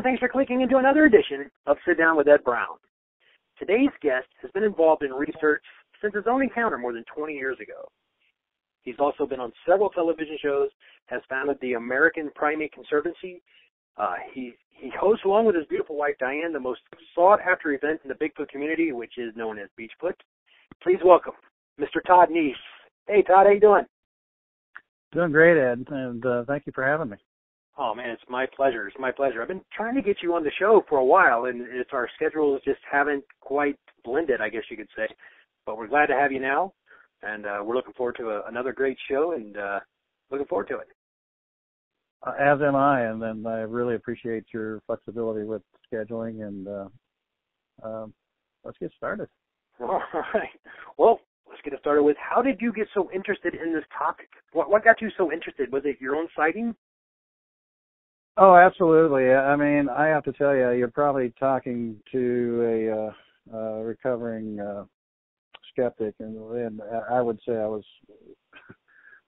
thanks for clicking into another edition of Sit Down with Ed Brown. Today's guest has been involved in research since his own encounter more than 20 years ago. He's also been on several television shows, has founded the American Primate Conservancy. He hosts, along with his beautiful wife, Diane, the most sought-after event in the Bigfoot community, which is known as Beachfoot. Please welcome Mr. Todd Neiss. Hey, Todd, how you doing? Doing great, Ed, and thank you for having me. Oh, man, it's my pleasure. It's my pleasure. I've been trying to get you on the show for a while, and our schedules just haven't quite blended, I guess you could say. But we're glad to have you now, and we're looking forward to another great show, and looking forward to it. As am I, and then I really appreciate your flexibility with scheduling, and let's get started. All right. Well, let's get it started with, how did you get so interested in this topic? What got you so interested? Was it your own sighting? Oh, absolutely. I mean, I have to tell you, you're probably talking to a recovering skeptic, and I would say I was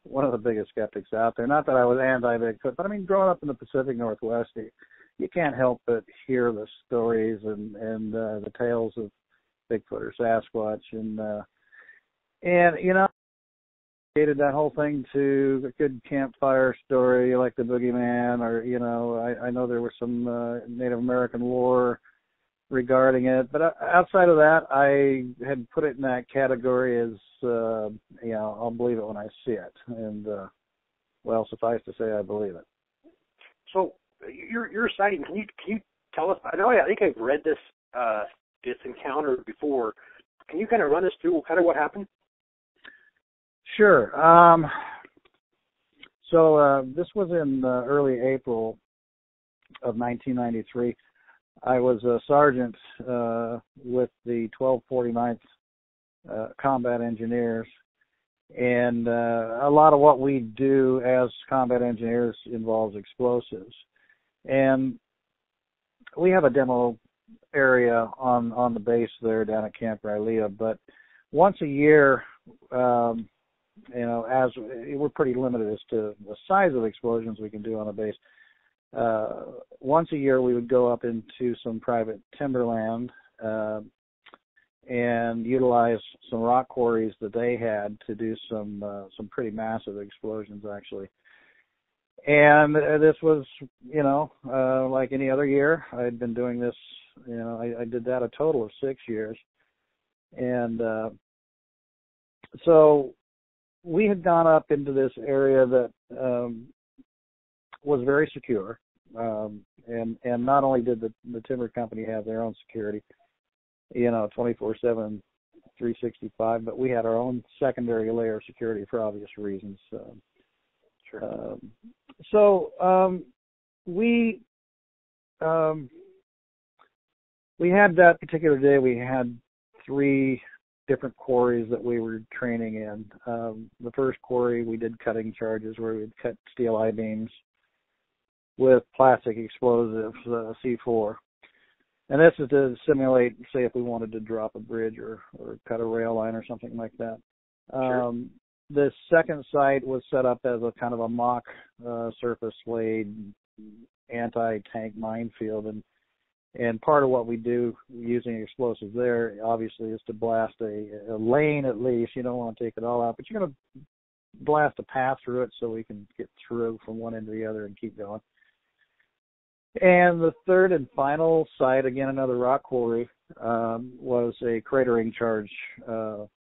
one of the biggest skeptics out there. Not that I was anti-Bigfoot, but I mean, growing up in the Pacific Northwest, you can't help but hear the stories and the tales of Bigfoot or Sasquatch, and you know, that whole thing to a good campfire story like the Boogeyman, or, you know, I know there was some Native American lore regarding it, but outside of that, I had put it in that category as, you know, I'll believe it when I see it, and, well, suffice to say, I believe it. So, your sighting, can you tell us, I think I've read this encounter before. Can you kind of run us through kind of what happened? Sure. So this was in early April of 1993. I was a sergeant with the 1249th Combat Engineers, and a lot of what we do as combat engineers involves explosives. And we have a demo area on the base there down at Camp Rylea, but once a year, you know, as we're pretty limited as to the size of explosions we can do on a base. Once a year, we would go up into some private timberland and utilize some rock quarries that they had to do some pretty massive explosions, actually. And this was, you know, like any other year. I had been doing this, you know, I did that a total of 6 years. And so we had gone up into this area that was very secure, and not only did the timber company have their own security, you know, 24/7, 365, but we had our own secondary layer of security for obvious reasons. Sure. So we had that particular day. We had 3 different quarries that we were training in. The first quarry, we did cutting charges where we'd cut steel I-beams with plastic explosives, C4. And this is to simulate, say, if we wanted to drop a bridge or cut a rail line or something like that. Sure. The second site was set up as a kind of a mock surface laid anti-tank minefield, and part of what we do using explosives there, obviously, is to blast a lane at least. You don't want to take it all out, but you're going to blast a path through it so we can get through from one end to the other and keep going. And the third and final site, again, another rock quarry, was a cratering charge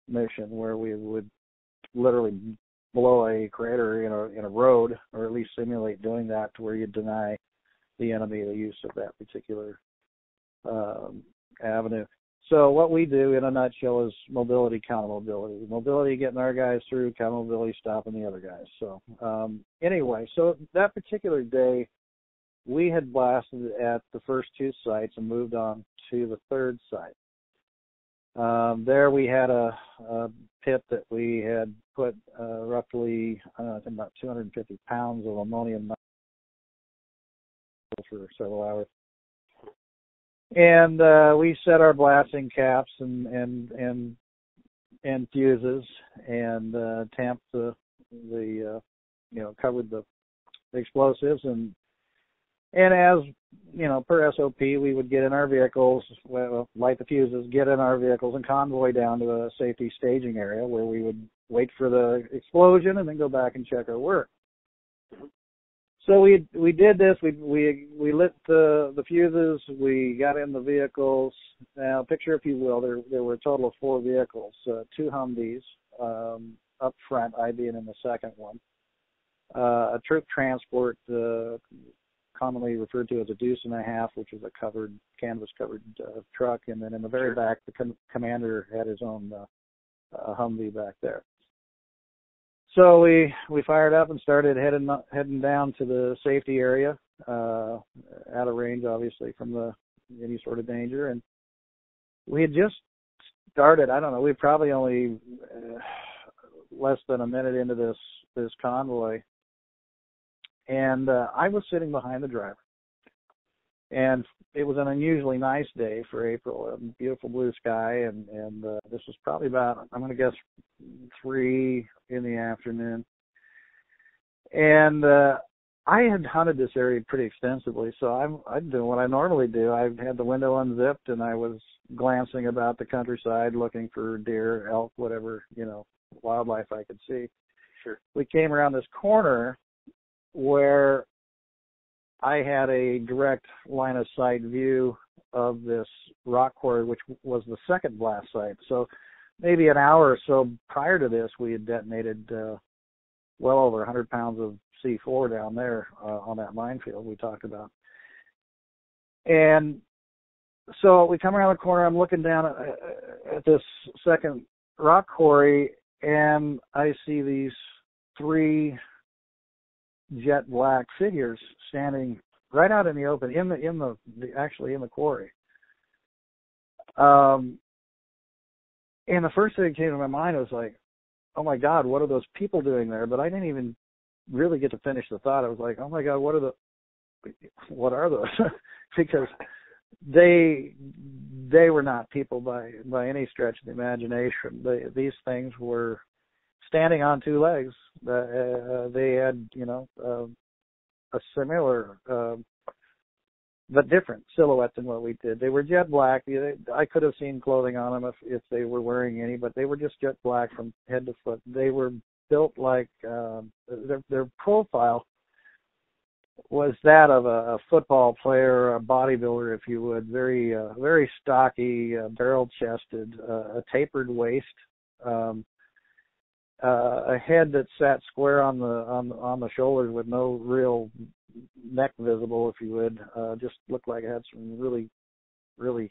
mission where we would literally blow a crater in a road, or at least simulate doing that, to where you deny the enemy the use of that particular avenue. So what we do in a nutshell is mobility, counter-mobility. Mobility getting our guys through, counter-mobility stopping the other guys. So anyway, so that particular day, we had blasted at the first 2 sites and moved on to the third site. There we had a pit that we had put roughly, I think about 250 pounds of ammonium nitrate for several hours. And we set our blasting caps and fuses, and tamped the covered the explosives, and as per SOP, we would get in our vehicles, light the fuses, get in our vehicles, and convoy down to a safety staging area where we would wait for the explosion and then go back and check our work. So we did this. We lit the fuses. We got in the vehicles. Now, picture, if you will, there were a total of 4 vehicles, 2 Humvees up front, I being in the second one, a troop transport, commonly referred to as a deuce and a half, which is a canvas-covered truck, and then in the very back, the commander had his own Humvee back there. So we fired up and started heading down to the safety area, out of range, obviously, from any sort of danger. And we had just started. I don't know. We probably only less than a minute into this convoy, and I was sitting behind the driver. And it was an unusually nice day for April, a beautiful blue sky, and this was probably about, I'm going to guess, 3 in the afternoon. And I had hunted this area pretty extensively, so I'm doing what I normally do. I had the window unzipped, and I was glancing about the countryside, looking for deer, elk, whatever, wildlife I could see. Sure. We came around this corner where I had a direct line of sight view of this rock quarry, which was the second blast site. So maybe an hour or so prior to this, we had detonated well over 100 pounds of C4 down there on that minefield we talked about. And so we come around the corner. I'm looking down at this second rock quarry, and I see these 3 jet black figures standing right out in the open, actually in the quarry. And the first thing that came to my mind was like, oh my God, what are those people doing there? But I didn't even really get to finish the thought. I was like, oh my God, what are those? Because they were not people by any stretch of the imagination. These things were standing on 2 legs. They had, a similar but different silhouette than what we did. They were jet black. I could have seen clothing on them if they were wearing any, but they were just jet black from head to foot. They were built like their profile was that of a football player, a bodybuilder, if you would. Very very stocky, barrel-chested, a tapered waist. A head that sat square on the shoulders with no real neck visible, if you would. Just looked like it had some really, really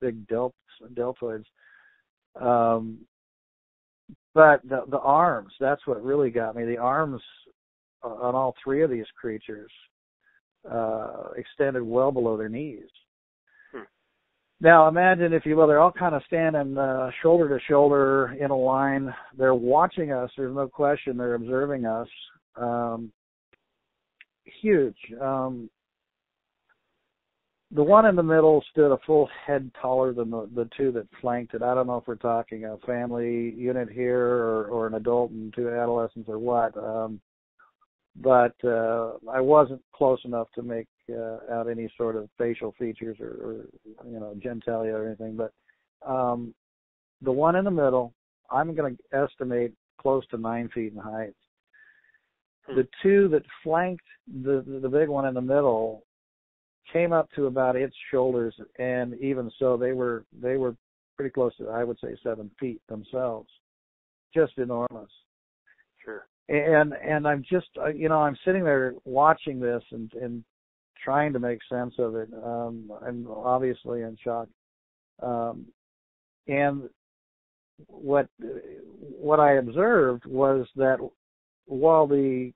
big deltoids. But the arms, that's what really got me. The arms on all 3 of these creatures extended well below their knees. Now, imagine, if you will, they're all kind of standing shoulder to shoulder in a line. They're watching us. There's no question. They're observing us. Huge. The one in the middle stood a full head taller than the 2 that flanked it. I don't know if we're talking a family unit here or an adult and 2 adolescents or what. But I wasn't close enough to make out any sort of facial features or genitalia or anything. But the one in the middle, I'm going to estimate close to 9 feet in height. The 2 that flanked the big one in the middle came up to about its shoulders, and even so, they were pretty close to, I would say, 7 feet themselves. Just enormous. Sure. And I'm just, I'm sitting there watching this and trying to make sense of it. I'm obviously in shock. And what I observed was that while the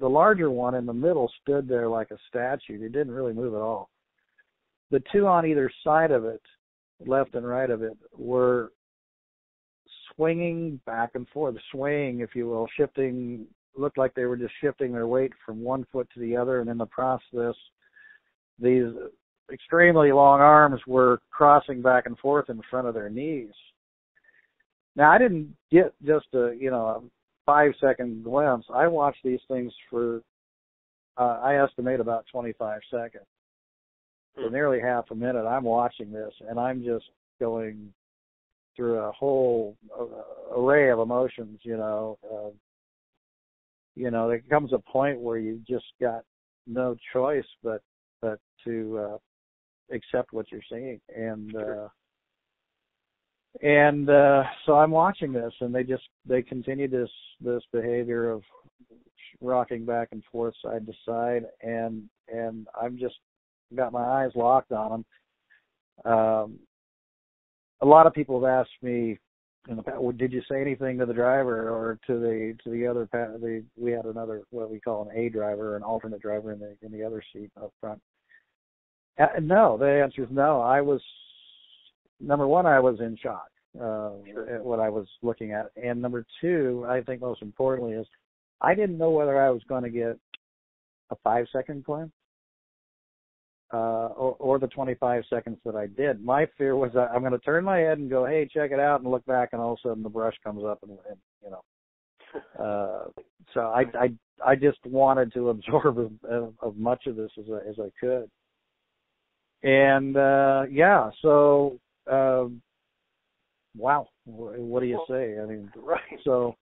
larger one in the middle stood there like a statue, it didn't really move at all. The 2 on either side of it, left and right of it, were swinging back and forth, swaying, if you will, shifting, looked like they were just shifting their weight from one foot to the other, and in the process, these extremely long arms were crossing back and forth in front of their knees. Now, I didn't get just a 5-second glimpse. I watched these things for I estimate about 25 seconds. So nearly half a minute, I'm watching this, and I'm just going through a whole array of emotions, there comes a point where you just got no choice but to accept what you're seeing. And so I'm watching this, and they continue this behavior of rocking back and forth side to side, and I'm just got my eyes locked on them. A lot of people have asked me, did you say anything to the driver or to the other? We had another, what we call an A driver, an alternate driver in the other seat up front. No, the answer is no. Number one, I was in shock at what I was looking at, and number two, I think most importantly, is I didn't know whether I was going to get a 5-second glimpse or the 25 seconds that I did. My fear was that I'm going to turn my head and go, hey, check it out, and look back, and all of a sudden the brush comes up, and so I just wanted to absorb as much of this as I could. And so wow, what do you say? I mean, right. So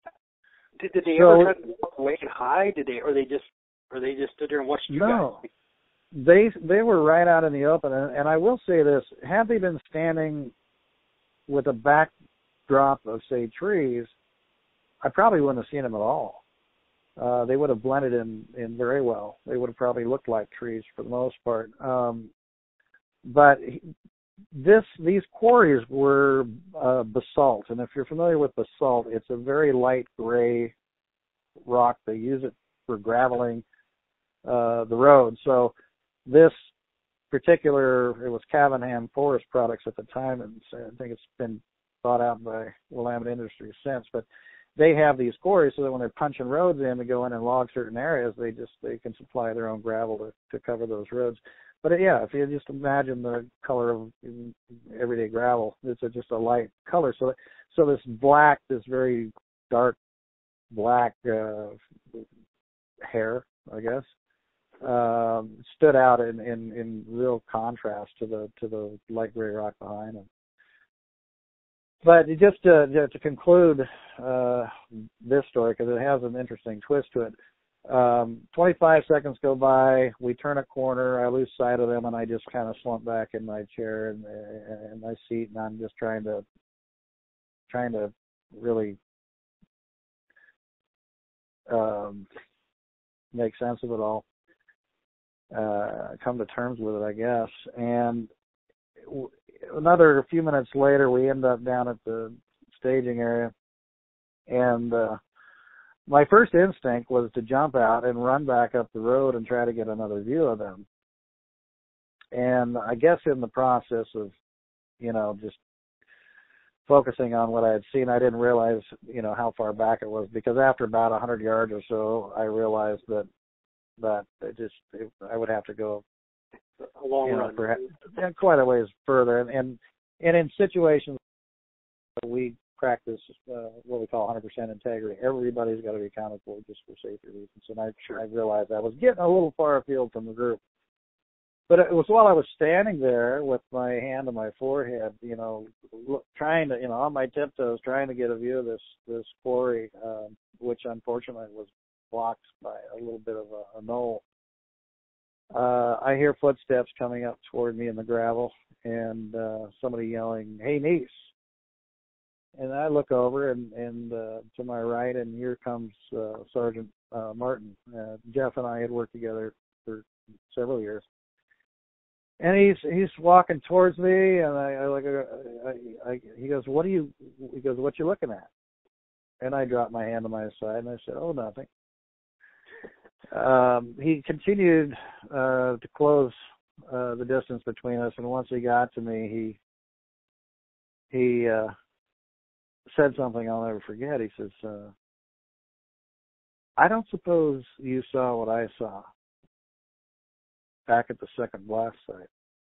did they ever try to walk away and hide? Or they just stood there and watched you no. guys? They were right out in the open, and I will say this: had they been standing with a backdrop of, say, trees, I probably wouldn't have seen them at all. They would have blended in very well. They would have probably looked like trees for the most part. But these quarries were basalt, and if you're familiar with basalt, it's a very light gray rock. They use it for graveling the road. So this particular, it was Cavenham Forest Products at the time, and I think it's been bought out by Willamette Industries since. But they have these quarries so that when they're punching roads in to go in and log certain areas, they can supply their own gravel to cover those roads. But if you just imagine the color of everyday gravel, it's just a light color. So this black, this very dark black hair, I guess, stood out in real contrast to the light gray rock behind him. But just to conclude this story, because it has an interesting twist to it, 25 seconds go by, we turn a corner, I lose sight of them, and I just kind of slump back in my chair and my seat, and I'm just trying to really make sense of it all, come to terms with it, I guess. And another few minutes later, we end up down at the staging area, and my first instinct was to jump out and run back up the road and try to get another view of them. And I guess in the process of, just focusing on what I had seen, I didn't realize, how far back it was, because after about 100 yards or so, I realized that I would have to go a long run, perhaps quite a ways further. And in situations we practice what we call 100% integrity. Everybody's got to be accounted for just for safety reasons. And I realized I was getting a little far afield from the group. But it was while I was standing there with my hand on my forehead, trying to, on my tiptoes, trying to get a view of this quarry, which unfortunately was blocked by a little bit of a knoll. I hear footsteps coming up toward me in the gravel, and somebody yelling, "Hey, Neiss." And I look over, and to my right, and here comes Sergeant Martin. Jeff and I had worked together for several years. And he's walking towards me, and he goes, "What you looking at?" And I dropped my hand to my side, and I said, "Oh, nothing." He continued to close the distance between us, and once he got to me, he said something I'll never forget. He says, "I don't suppose you saw what I saw back at the second blast site."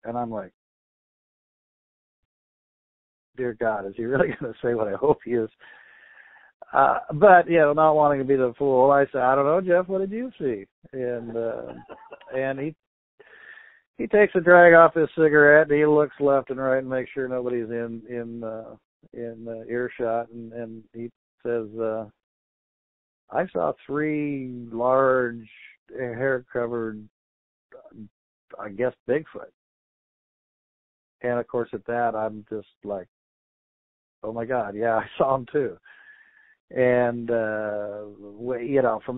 And I'm like, dear God, is he really going to say what I hope he is? But not wanting to be the fool, I said, I don't know, Jeff, what did you see? And he takes a drag off his cigarette, and he looks left and right and makes sure nobody's in earshot, and he says, I saw 3 large hair-covered, I guess, Bigfoot. And, of course, at that, I'm just like, oh, my God, yeah, I saw him too. And, from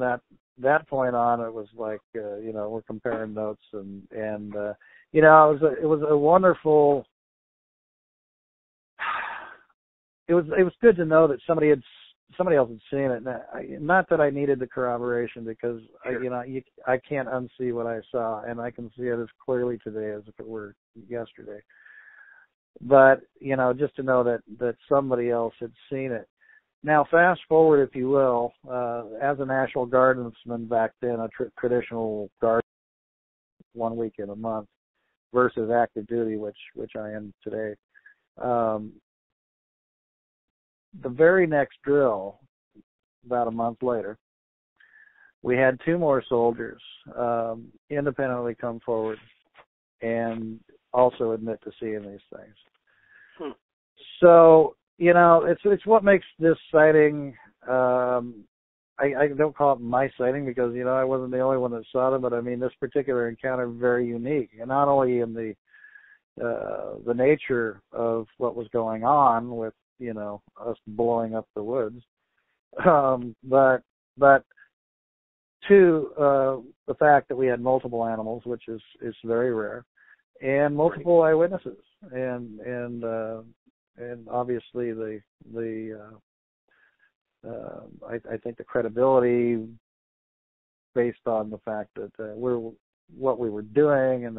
that point on, it was like, we're comparing notes, and it was a wonderful, it was good to know that somebody else had seen it. Not that I needed the corroboration, because sure. I can't unsee what I saw, and I can see it as clearly today as if it were yesterday. But just to know that somebody else had seen it. Now, fast forward, if you will, as a National Guardsman back then, a traditional guard 1 week in a month versus active duty, which I am today. The very next drill, about a month later, we had 2 more soldiers independently come forward and also admit to seeing these things. So, it's what makes this sighting, I don't call it my sighting because, I wasn't the only one that saw them, but I mean, this particular encounter very unique, and not only in the nature of what was going on with, us blowing up the woods, but to the fact that we had multiple animals, which is very rare, and multiple eyewitnesses, and obviously I think the credibility based on the fact that what we were doing, and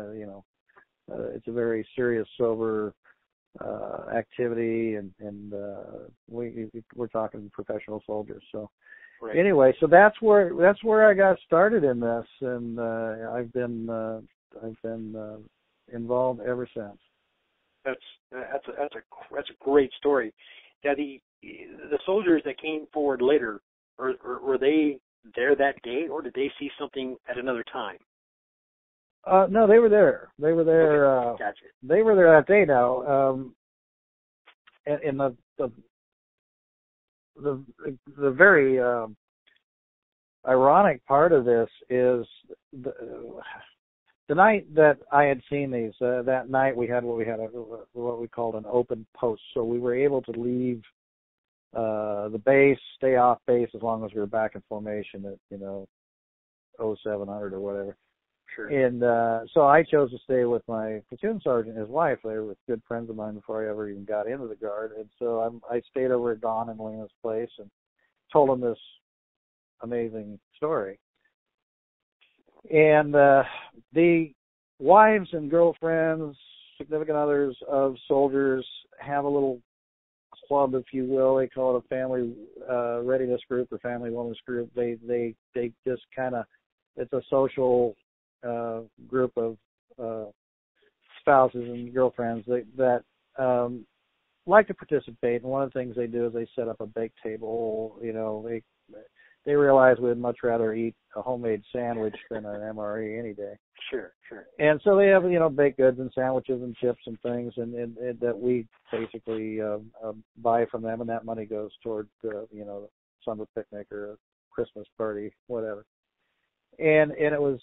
it's a very serious, sober activity, and we're talking professional soldiers. So anyway, so that's where I got started in this, and I've been involved ever since. That's a great story. Now the soldiers that came forward later, were they there that day, or did they see something at another time? No, they were there. They were there. Okay, gotcha. They were there that day. Now, and the very ironic part of this is the night that I had seen these. That night we had what we called an open post, so we were able to leave the base, stay off base as long as we were back in formation at 0700 or whatever. Sure. And so I chose to stay with my platoon sergeant and his wife. They were good friends of mine before I ever even got into the Guard. And so I stayed over at Don and Lena's place and told them this amazing story. And the wives and girlfriends, significant others of soldiers have a little club, if you will. They call it a family readiness group or family wellness group. They just kind of, it's a social group of spouses and girlfriends that like to participate. And one of the things they do is they set up a bake table. They realize we'd much rather eat a homemade sandwich than an MRE any day. Sure. And so they have, baked goods and sandwiches and chips and things, and that we basically buy from them, and that money goes toward, summer picnic or a Christmas party, whatever. And it was,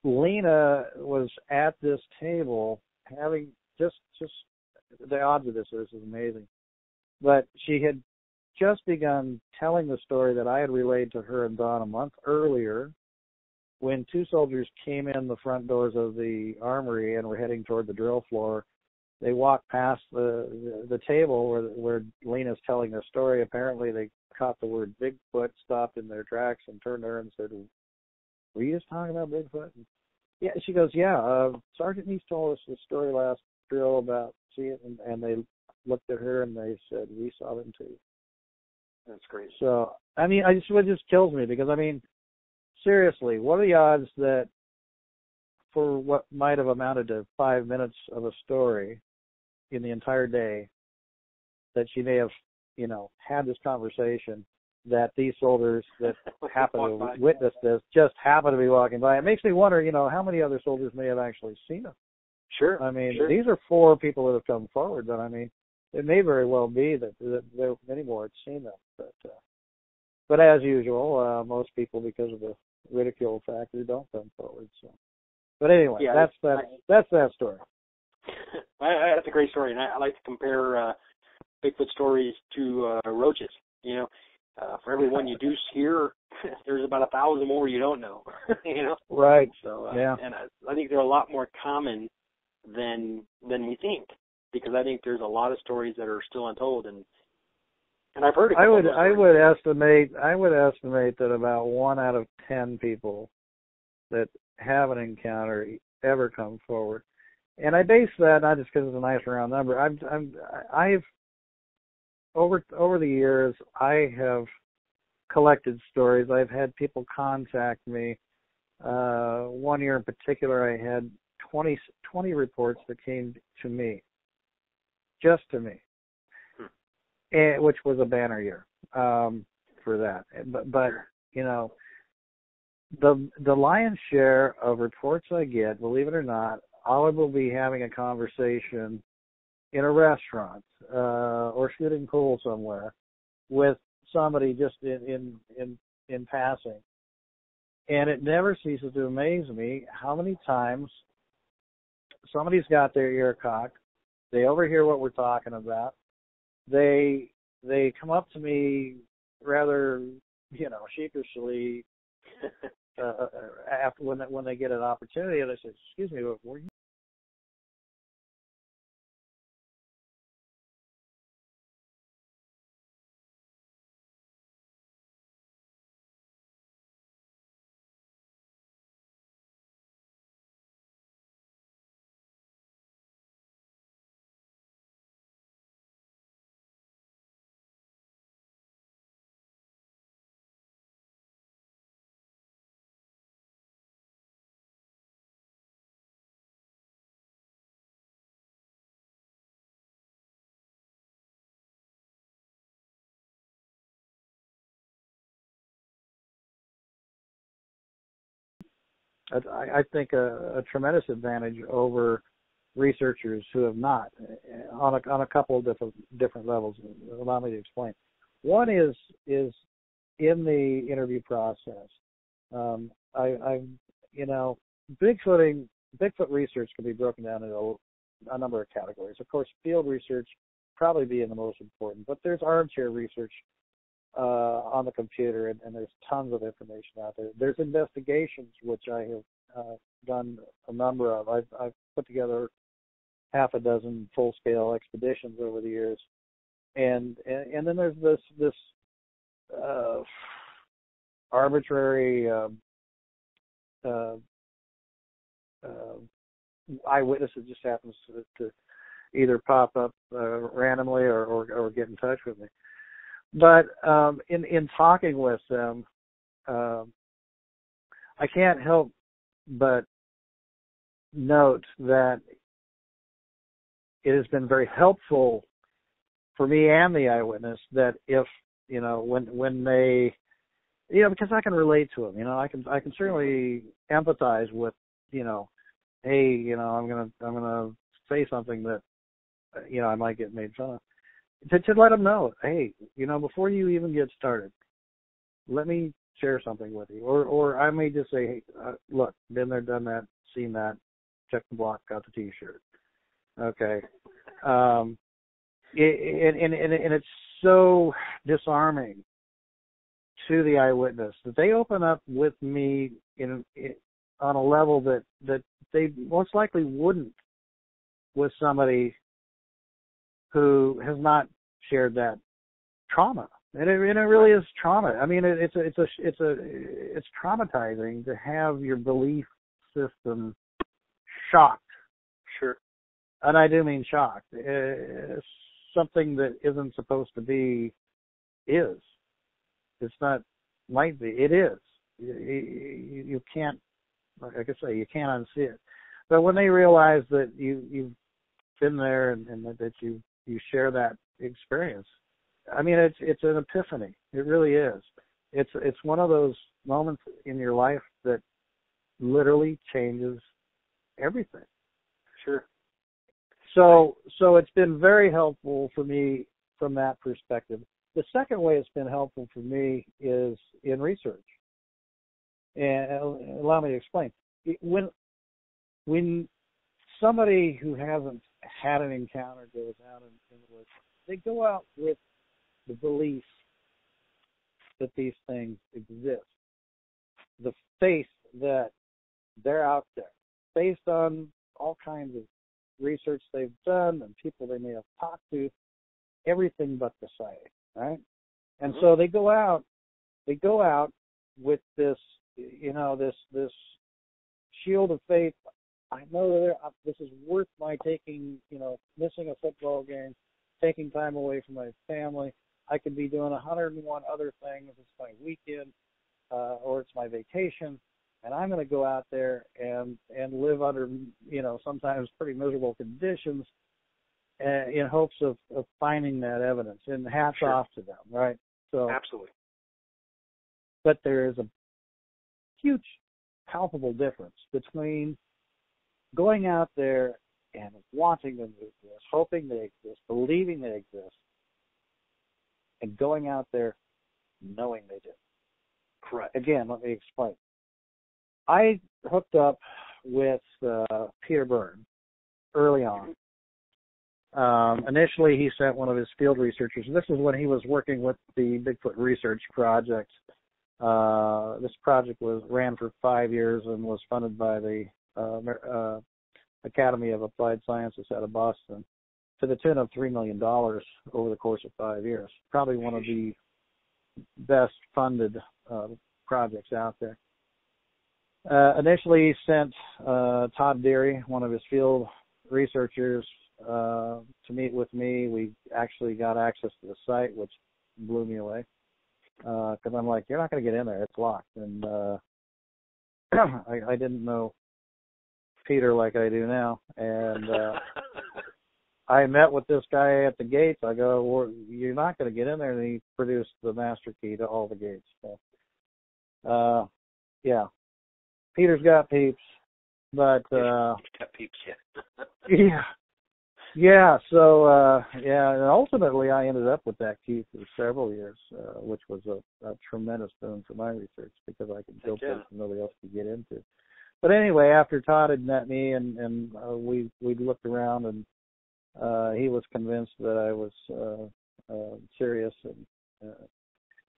Lena was at this table having just the odds of this is amazing. But she had just begun telling the story that I had relayed to her and Don a month earlier, when 2 soldiers came in the front doors of the armory and were heading toward the drill floor. They walked past the table where Lena's telling their story. Apparently they caught the word Bigfoot, stopped in their tracks, and turned to her and said, "Were you just talking about Bigfoot?" And yeah, she goes, "Yeah, Sergeant Neiss told us the story last drill about seeing it," and they looked at her and they said, "We saw them too." That's great. So, it just kills me because, seriously, what are the odds that for what might have amounted to 5 minutes of a story in the entire day, that she may have had this conversation, that these soldiers that happen to witness this just happen to be walking by. It makes me wonder, how many other soldiers may have actually seen them. Sure. I mean, sure. These are 4 people that have come forward, but I mean, it may very well be that there are many more had seen them. But as usual, most people, because of the ridicule factor, don't come forward. So, but anyway, that's that story. That's a great story, and I like to compare Bigfoot stories to roaches. For every one you do hear, there's about 1,000 more you don't know. Right. So yeah. And I think they're a lot more common than we think, because I think there's a lot of stories that are still untold, and I've heard. I would estimate that about 1 out of 10 people that have an encounter ever come forward, and I base that not just because it's a nice round number. I've over the years I have collected stories. I've had people contact me. One year in particular, I had 20 reports that came to me, just to me, which was a banner year for that. But the lion's share of reports I get, believe it or not, I will be having a conversation in a restaurant or shooting pool somewhere with somebody just in passing. And it never ceases to amaze me how many times somebody's got their ear cocked, they overhear what we're talking about, they come up to me rather, sheepishly after when they get an opportunity, and I say, "Excuse me, were you?" I think a tremendous advantage over researchers who have not, on a couple of different levels. Allow me to explain. One is in the interview process. Bigfoot research can be broken down into a number of categories. Of course, field research probably being the most important, but there's armchair research on the computer, and there's tons of information out there. There's investigations, which I have done a number of. I've put together half a dozen full-scale expeditions over the years, and then there's this arbitrary eyewitness that just happens to either pop up randomly or get in touch with me. But in talking with them, I can't help but note that it has been very helpful for me and the eyewitness that if, when they, because I can relate to them, I can certainly empathize with, hey, I'm gonna say something that, I might get made fun of. To let them know, hey, before you even get started, let me share something with you. Or I may just say, hey, look, been there, done that, seen that, check the block, got the T-shirt. Okay. And it's so disarming to the eyewitness that they open up with me on a level that they most likely wouldn't with somebody who has not shared that trauma, and it really is trauma. I mean, it's traumatizing to have your belief system shocked. Sure. And I do mean shocked. Something that isn't supposed to be is. It's not might be. It is. You can't, like I say, you can't unsee it. But when they realize that you've been there and that you share that experience, I mean, it's an epiphany. It really is. It's one of those moments in your life that literally changes everything. Sure. So it's been very helpful for me from that perspective. The second way it's been helpful for me is in research. And allow me to explain. When somebody who hasn't had an encounter goes out in the woods, they go out with the belief that these things exist, the faith that they're out there, based on all kinds of research they've done and people they may have talked to, everything but the sight, right? And so they go out with this, this shield of faith. I know that this is worth my taking, missing a football game, taking time away from my family. I could be doing 101 other things. It's my weekend, or it's my vacation, and I'm going to go out there and live under, sometimes pretty miserable conditions, in hopes of finding that evidence. And hats off to them, right? So absolutely. But there is a huge, palpable difference between going out there and wanting them to exist, hoping they exist, believing they exist, and going out there knowing they do. Correct. Again, let me explain. I hooked up with Peter Byrne early on. Initially, he sent one of his field researchers. This is when he was working with the Bigfoot Research Project. This project ran for 5 years and was funded by the Academy of Applied Sciences out of Boston to the tune of $3 million over the course of 5 years. Probably one of the best funded projects out there. Initially, he sent Todd Neiss, one of his field researchers, to meet with me. We actually got access to the site, which blew me away. Because I'm like, you're not going to get in there. It's locked. And I didn't know Peter like I do now. And I met with this guy at the gates. I go, well, you're not going to get in there. And he produced the master key to all the gates. So, yeah. Peter's got peeps. But, he's got peeps, yeah. yeah. Yeah, so, and ultimately I ended up with that key for several years, which was a tremendous boon for my research because I could go places nobody else could get into. But anyway, after Todd had met me and we looked around and he was convinced that I was serious, and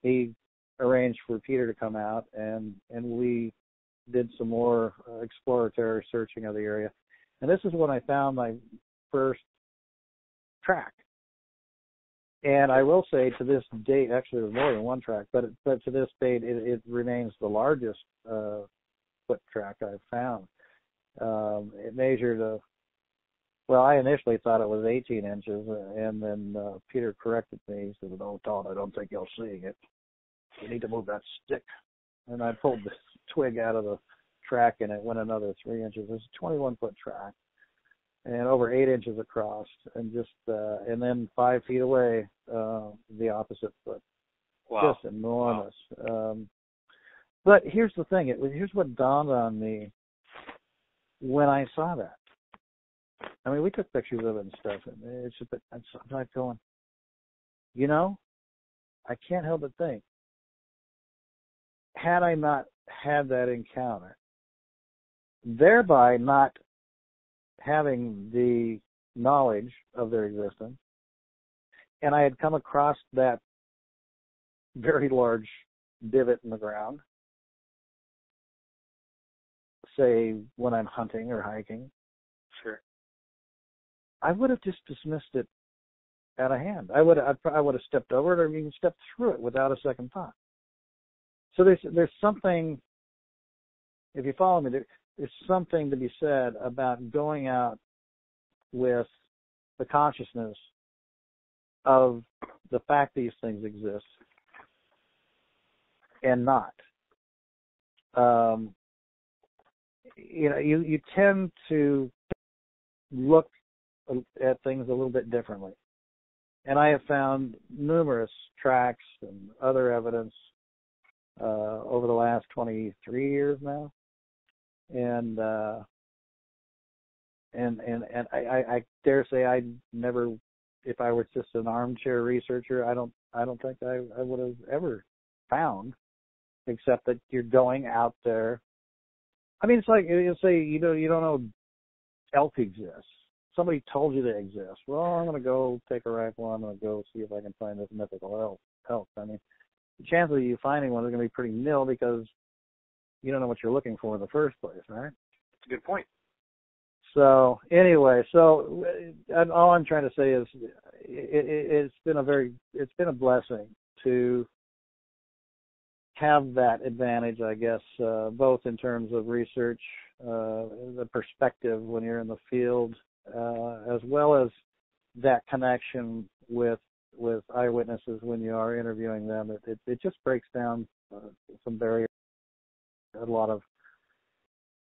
he arranged for Peter to come out and we did some more exploratory searching of the area. And this is when I found my first track. And I will say to this date, actually there's more than one track, but to this date it remains the largest foot track I've found. It measured I initially thought it was 18 inches, and then Peter corrected me. He said, "Oh, Todd, I don't think you're seeing it. You need to move that stick." And I pulled the twig out of the track, and it went another 3 inches. It's a 21-foot track, and over 8 inches across, and just and then 5 feet away, the opposite foot. Wow. Just enormous. Wow. But here's the thing. Here's what dawned on me when I saw that. I mean, we took pictures of it and stuff, and it's just that I'm like going, I can't help but think, had I not had that encounter, thereby not having the knowledge of their existence, and I had come across that very large divot in the ground, say when I'm hunting or hiking, sure, I would have just dismissed it out of hand. I would have stepped over it or even stepped through it without a second thought. So there's something, if you follow me, there's something to be said about going out with the consciousness of the fact these things exist and not. You tend to look at things a little bit differently. And I have found numerous tracks and other evidence over the last 23 years now. And I dare say I never, if I were just an armchair researcher, I don't think I would have ever found, except that you're going out there. I mean, it's like you say you don't know elk exists. Somebody told you they exist. Well, I'm going to go take a rifle. I'm going to go see if I can find this mythical elk. I mean, the chances of you finding one is going to be pretty nil because you don't know what you're looking for in the first place, right? That's a good point. So anyway, all I'm trying to say is it's been a blessing to have that advantage, I guess, both in terms of research, the perspective when you're in the field, as well as that connection with eyewitnesses when you are interviewing them. It just breaks down some barriers a lot of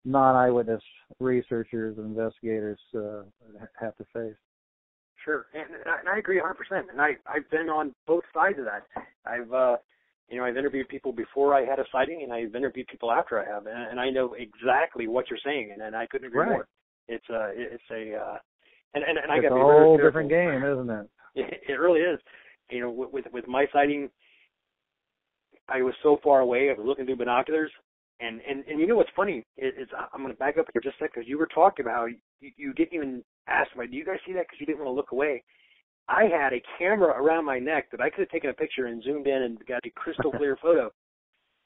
non-eyewitness researchers and investigators have to face. Sure, and I agree 100%. And I've been on both sides of that. I've interviewed people before I had a sighting, and I've interviewed people after I have, and I know exactly what you're saying, and I couldn't agree more. It's a I got a whole different game, isn't it? It really is. With my sighting, I was so far away. I was looking through binoculars, and you know what's funny is I'm going to back up here just a second because you were talking about how you didn't even ask me, do you guys see that? Because you didn't want to look away. I had a camera around my neck that I could have taken a picture and zoomed in and got a crystal clear photo.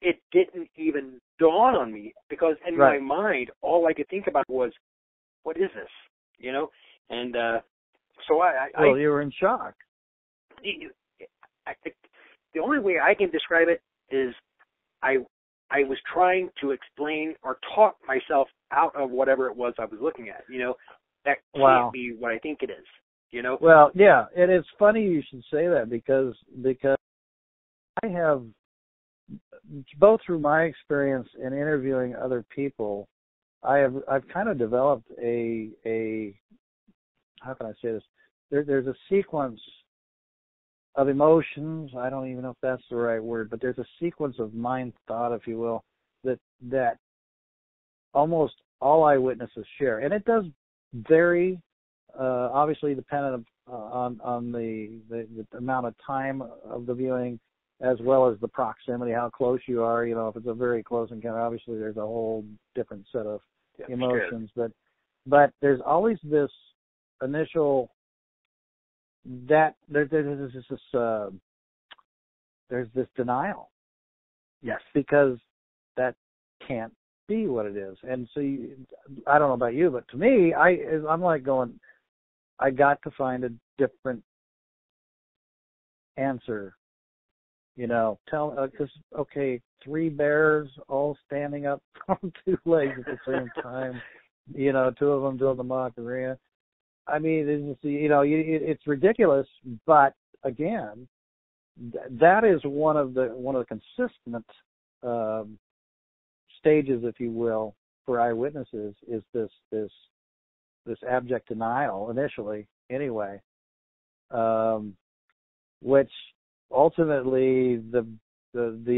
It didn't even dawn on me because in my mind, all I could think about was, what is this? And so you were in shock. The only way I can describe it is I was trying to explain or talk myself out of whatever it was I was looking at. That can't be what I think it is. Well, yeah, and it's funny you should say that because I have, both through my experience in interviewing other people, I've kind of developed a how can I say this? There's a sequence of emotions. I don't even know if that's the right word, but there's a sequence of mind thought, if you will, that almost all eyewitnesses share, and it does vary. Obviously dependent on the amount of time of the viewing, as well as the proximity, how close you are. If it's a very close encounter, obviously there's a whole different set of emotions. Sure. But there's always this initial there's this denial. Yes. Because that can't be what it is. And so I don't know about you, but to me, I'm like going, I got to find a different answer. Because, three bears all standing up on two legs at the same time, two of them doing the Macarena. I mean, it's ridiculous, but again, that is one of the consistent stages, if you will, for eyewitnesses is this abject denial initially, anyway, which ultimately the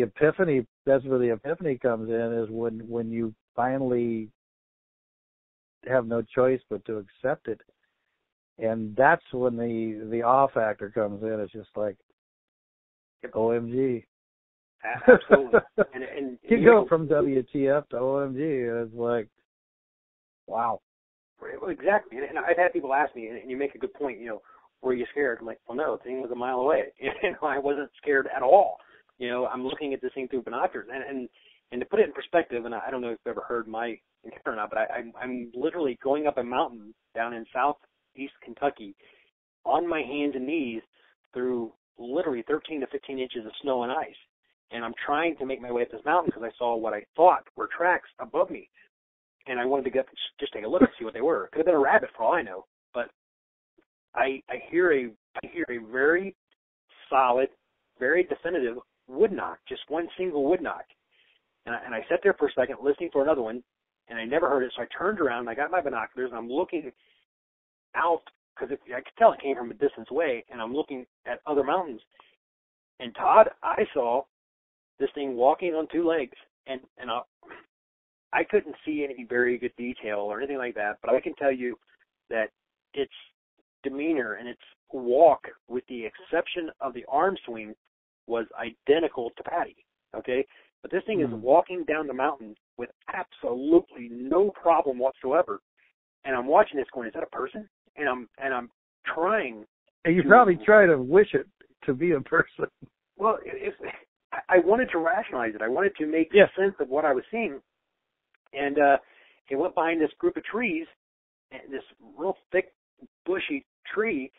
epiphany, that's where the epiphany comes in, is when you finally have no choice but to accept it, and that's when the awe factor comes in. It's just like, OMG. Absolutely. and you go from WTF to OMG, and it's like, wow. Well, exactly. And I've had people ask me, and you make a good point, were you scared? I'm like, well, no, the thing was a mile away. I wasn't scared at all. I'm looking at this thing through binoculars. And to put it in perspective, and I don't know if you've ever heard my encounter or not, but I'm literally going up a mountain down in southeast Kentucky on my hands and knees through literally 13 to 15 inches of snow and ice. And I'm trying to make my way up this mountain because I saw what I thought were tracks above me. And I wanted to just take a look and see what they were. It could have been a rabbit for all I know. But I hear a very solid, very definitive wood knock, just one single wood knock. And I sat there for a second listening for another one, and I never heard it. So I turned around, and I got my binoculars, and I'm looking out because I could tell it came from a distance away, and I'm looking at other mountains. And Todd, I saw this thing walking on two legs, and I couldn't see any very good detail or anything like that, but I can tell you that its demeanor and its walk, with the exception of the arm swing, was identical to Patty, okay? But this thing is walking down the mountain with absolutely no problem whatsoever. And I'm watching this going, is that a person? And I'm trying. And you probably try to wish it to be a person. Well, I wanted to rationalize it. I wanted to make sense of what I was seeing. And it went behind this group of trees, and this real thick, bushy tree,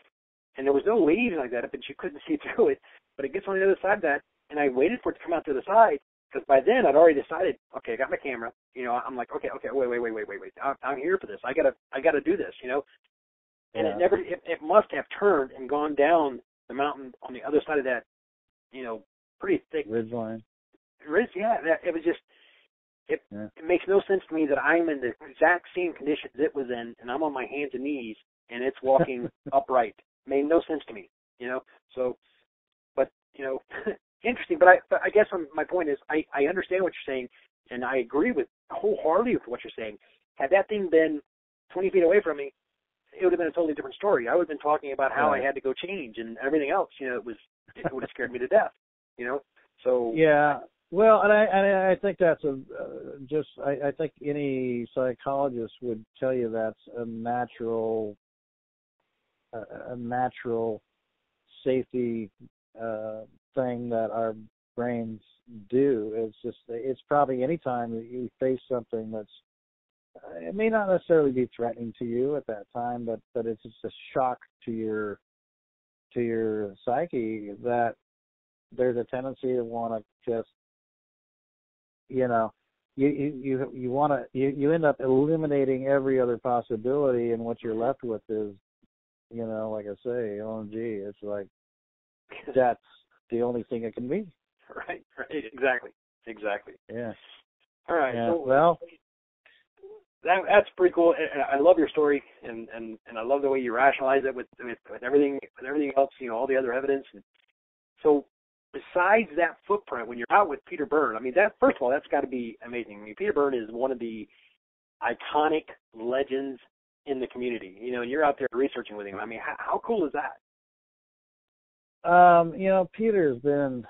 and there was no leaves like that, but you couldn't see through it. But it gets on the other side of that, and I waited for it to come out to the side, because by then I'd already decided, okay, I got my camera. You know, I'm like, okay, wait. I'm here for this. I gotta do this, you know. And it must have turned and gone down the mountain on the other side of that, you know, pretty thick ridgeline. It was just, it makes no sense to me that I'm in the exact same conditions it was in, and I'm on my hands and knees, and it's walking upright. Made no sense to me, you know. So, but you know, interesting. But I guess my point is, I understand what you're saying, and I agree with wholeheartedly with what you're saying. Had that thing been 20 feet away from me, it would have been a totally different story. I would have been talking about how I had to go change and everything else. You know, it would have scared me to death. You know, so yeah. Well, and I think that's I think any psychologist would tell you that's a natural safety thing that our brains do. It's probably any time that you face something that's, it may not necessarily be threatening to you at that time, but it's just a shock to your psyche, that there's a tendency to want to just, you know, you end up eliminating every other possibility, and what you're left with is, you know, like I say, OMG, it's like, that's the only thing it can be. Right, exactly. Yeah. All right. Yeah. So, well, that's pretty cool. And I love your story, and I love the way you rationalize it with everything else, you know, all the other evidence. And so, besides that footprint, when you're out with Peter Byrne, I mean, that, first of all, that's got to be amazing. I mean, Peter Byrne is one of the iconic legends in the community, you know, and you're out there researching with him. I mean, how cool is that? You know, Peter's been,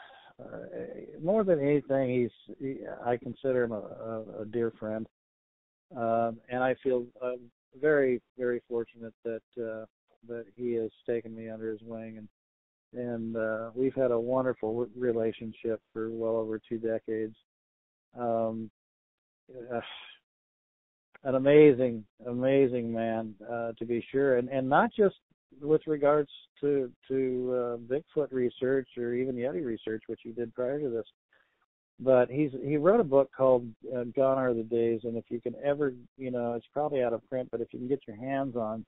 more than anything, I consider him a dear friend. And I feel very, very fortunate that he has taken me under his wing, and we've had a wonderful relationship for well over 2 decades. An amazing man, to be sure, and not just with regards to Bigfoot research or even Yeti research, which he did prior to this. But he wrote a book called Gone Are the Days, and if you can ever, you know, it's probably out of print, but if you can get your hands on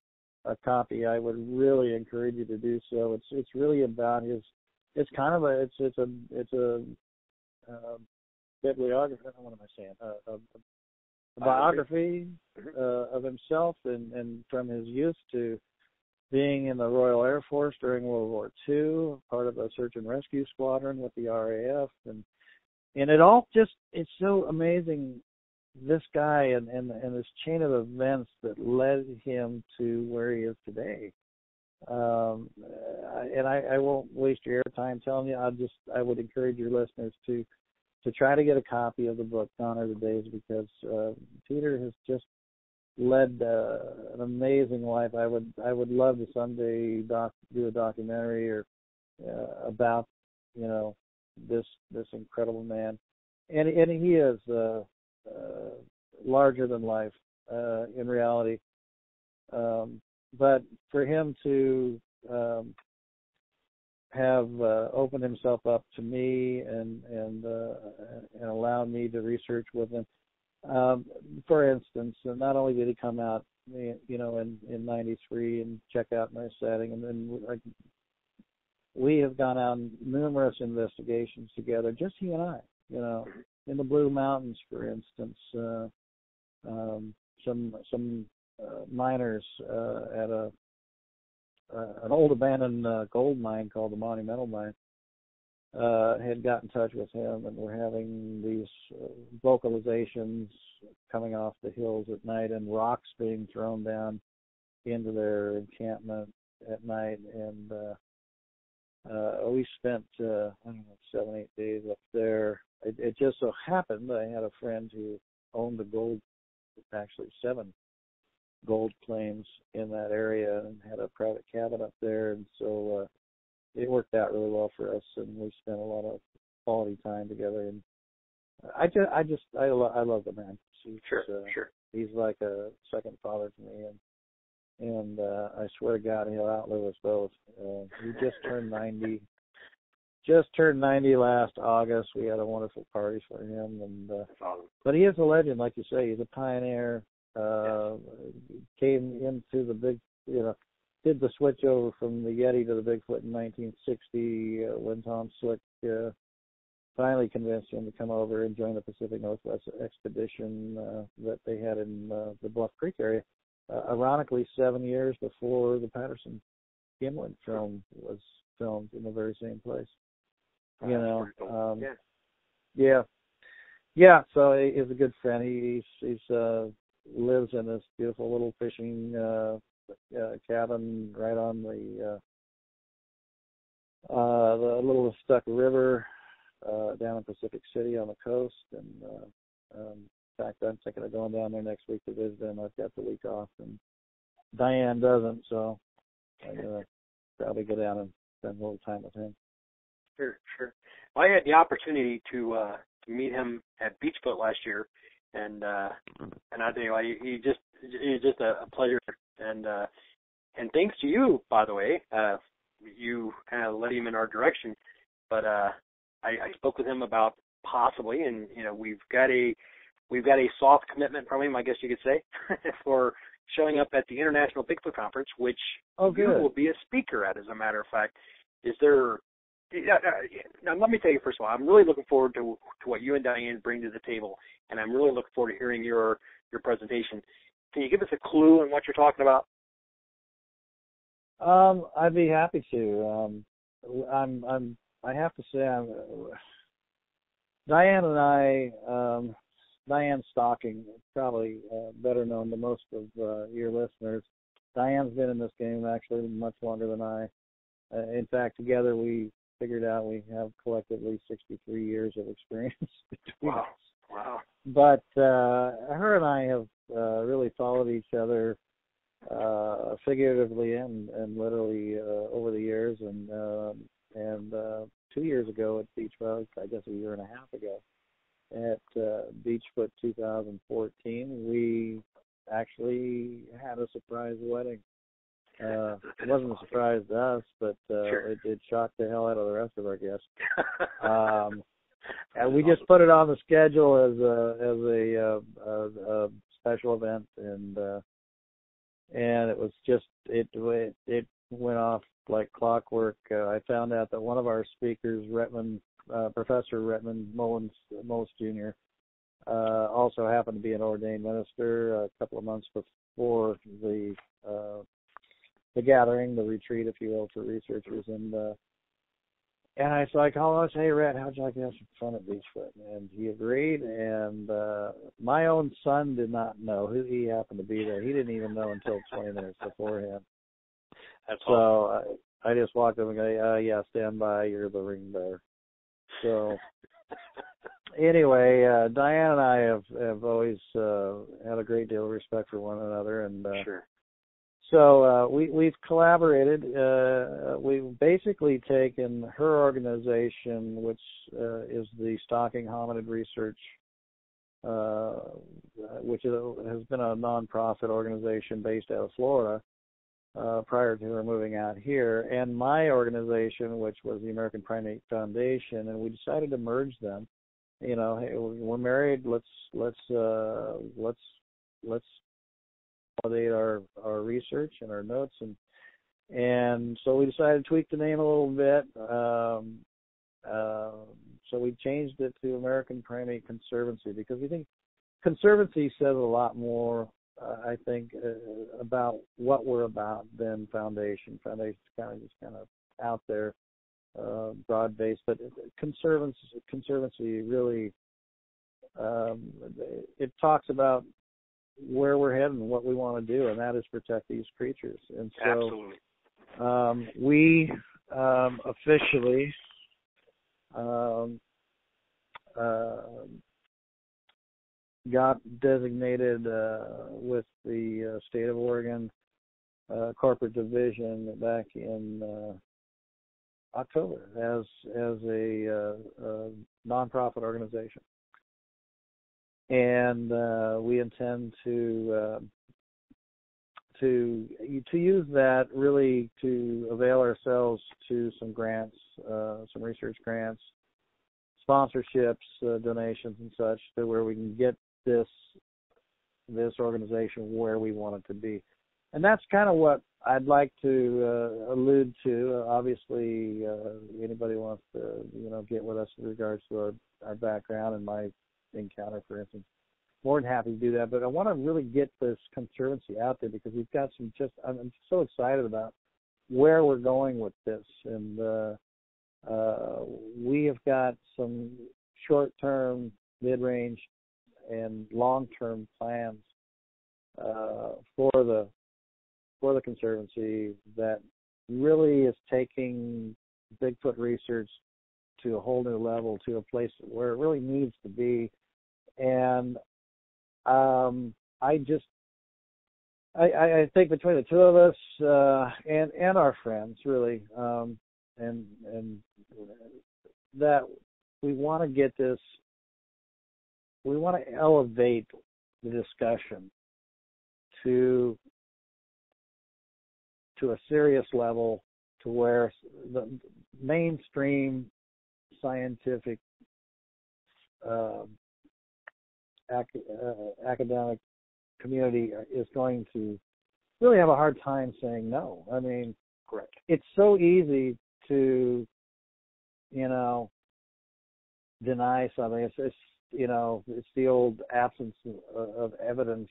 a copy, I would really encourage you to do so. It's really about it's a bibliography. What am I saying? A biography of himself, and from his youth to being in the Royal Air Force during World War II, part of a search and rescue squadron with the RAF, and it all just, it's so amazing, this guy and this chain of events that led him to where he is today. And I won't waste your airtime telling you. I would encourage your listeners to try to get a copy of the book Gone Are the Days, because Peter has just led an amazing life. I would love to someday do a documentary or about, you know, this incredible man, and he is larger than life in reality. But for him to have opened himself up to me and allowed me to research with him. For instance, not only did he come out, you know, in '93 and check out my setting, and then we have gone on numerous investigations together, just he and I, you know, in the Blue Mountains, for instance, some miners at an old abandoned gold mine called the Monumental Mine. Had got in touch with him, and we're having these vocalizations coming off the hills at night, and rocks being thrown down into their encampment at night. And we spent, I don't know, 7-8 days up there. It just so happened I had a friend who owned actually 7 gold claims in that area, and had a private cabin up there, and so it worked out really well for us, and we spent a lot of quality time together. And I love the man. Sure. He's like a second father to me, and I swear to God, he'll outlive us both. He just turned 90. Just turned 90 last August. We had a wonderful party for him, and but he is a legend, like you say. He's a pioneer. Came into the big, did the switch over from the Yeti to the Bigfoot in 1960 when Tom Slick finally convinced him to come over and join the Pacific Northwest expedition that they had in the Bluff Creek area. Ironically, 7 years before the Patterson Gimlin film was filmed in the very same place. Cool. Yeah. So he's a good friend. He's lives in this beautiful little fishing cabin right on the Little Stuck River down in Pacific City on the coast. And in fact, I'm thinking of going down there next week to visit him. I've got the week off, and Diane doesn't, so I'm gonna probably go down and spend a little time with him. Sure. Well, I had the opportunity to meet him at Beachfoot last year, and I tell you, he's just a pleasure. And thanks to you, by the way, you kind of led him in our direction. But I spoke with him about possibly, and we've got a soft commitment from him, I guess you could say, for showing up at the International Bigfoot Conference, which you will be a speaker at, as a matter of fact. Is there? Now, let me tell you, first of all, I'm really looking forward to what you and Diane bring to the table, and I'm really looking forward to hearing your presentation. Can you give us a clue on what you're talking about? I'd be happy to. I have to say, Diane and I, Diane Stocking, probably better known to most of your listeners. Diane's been in this game actually much longer than I. In fact, together we figured out we have collectively 63 years of experience between us. Wow. But her and I have really followed each other figuratively and literally over the years. And 2 years ago at Beachfoot, I guess a year and a half ago, at Beachfoot 2014, we actually had a surprise wedding. It wasn't a surprise to us, but it shocked the hell out of the rest of our guests. And we just put it on the schedule as a special event, and it was just it went off like clockwork. I found out that one of our speakers, Professor Redmond Mullins Jr., also happened to be an ordained minister a couple of months before the gathering, the retreat, if you will, for researchers. And so I called him, hey, Red, how'd you like to have some fun at Beachfoot? And he agreed, and my own son did not know who he happened to be there. He didn't even know until 20 minutes beforehand. That's so awesome. I just walked up and go, yeah, stand by, you're the ring bearer. So anyway, Diane and I have always had a great deal of respect for one another, and sure. So we've collaborated. We've basically taken her organization, which is the Stalking Hominid Research, which has been a nonprofit organization based out of Florida prior to her moving out here, and my organization, which was the American Primate Foundation, and we decided to merge them. Hey, we're married. Let's validate our research and our notes, and so we decided to tweak the name a little bit. So we changed it to American Primate Conservancy because we think conservancy says a lot more I think, about what we're about than Foundation. Foundation's kind of out there, broad-based, but Conservancy really, it talks about where we're heading and what we want to do, and that is protect these creatures. And so we officially got designated with the state of Oregon corporate division back in October as a nonprofit organization, and we intend to use that really to avail ourselves to some grants, some research grants, sponsorships, donations, and such, to where we can get this organization where we want it to be. And that's kind of what I'd like to allude to. Obviously, anybody wants to, get with us in regards to our background and my encounter, for instance, more than happy to do that. But I want to really get this Conservancy out there because we've got I'm so excited about where we're going with this. And we have got some short-term, mid-range, and long-term plans for the Conservancy that really is taking Bigfoot research to a whole new level, to a place where it really needs to be. And I think between the two of us and our friends, really, and that we want to get this. We want to elevate the discussion to a serious level, to where the mainstream scientific academic community is going to really have a hard time saying no. I mean, correct. It's so easy to, deny something. It's the old absence of evidence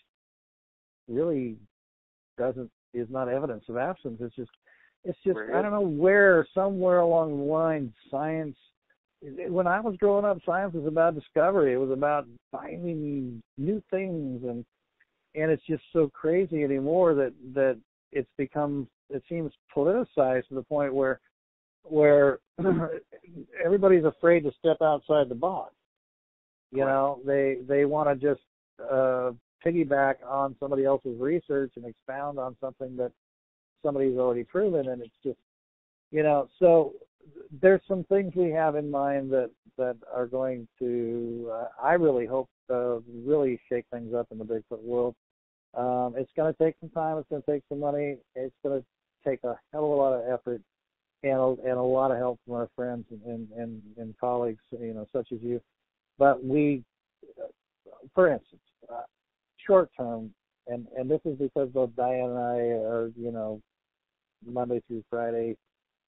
really is not evidence of absence. It's just I don't know somewhere along the line, science, when I was growing up, science was about discovery. It was about finding new things, and it's just so crazy anymore that it's become, it seems, politicized to the point where everybody's afraid to step outside the box. They want to just piggyback on somebody else's research and expound on something that somebody's already proven, and it's just, so there's some things we have in mind that are going to, I really hope, really shake things up in the Bigfoot world. It's going to take some time. It's going to take some money. It's going to take a hell of a lot of effort and a lot of help from our friends and colleagues, such as you. But we, for instance, short term, and this is because both Diane and I are, Monday through Friday,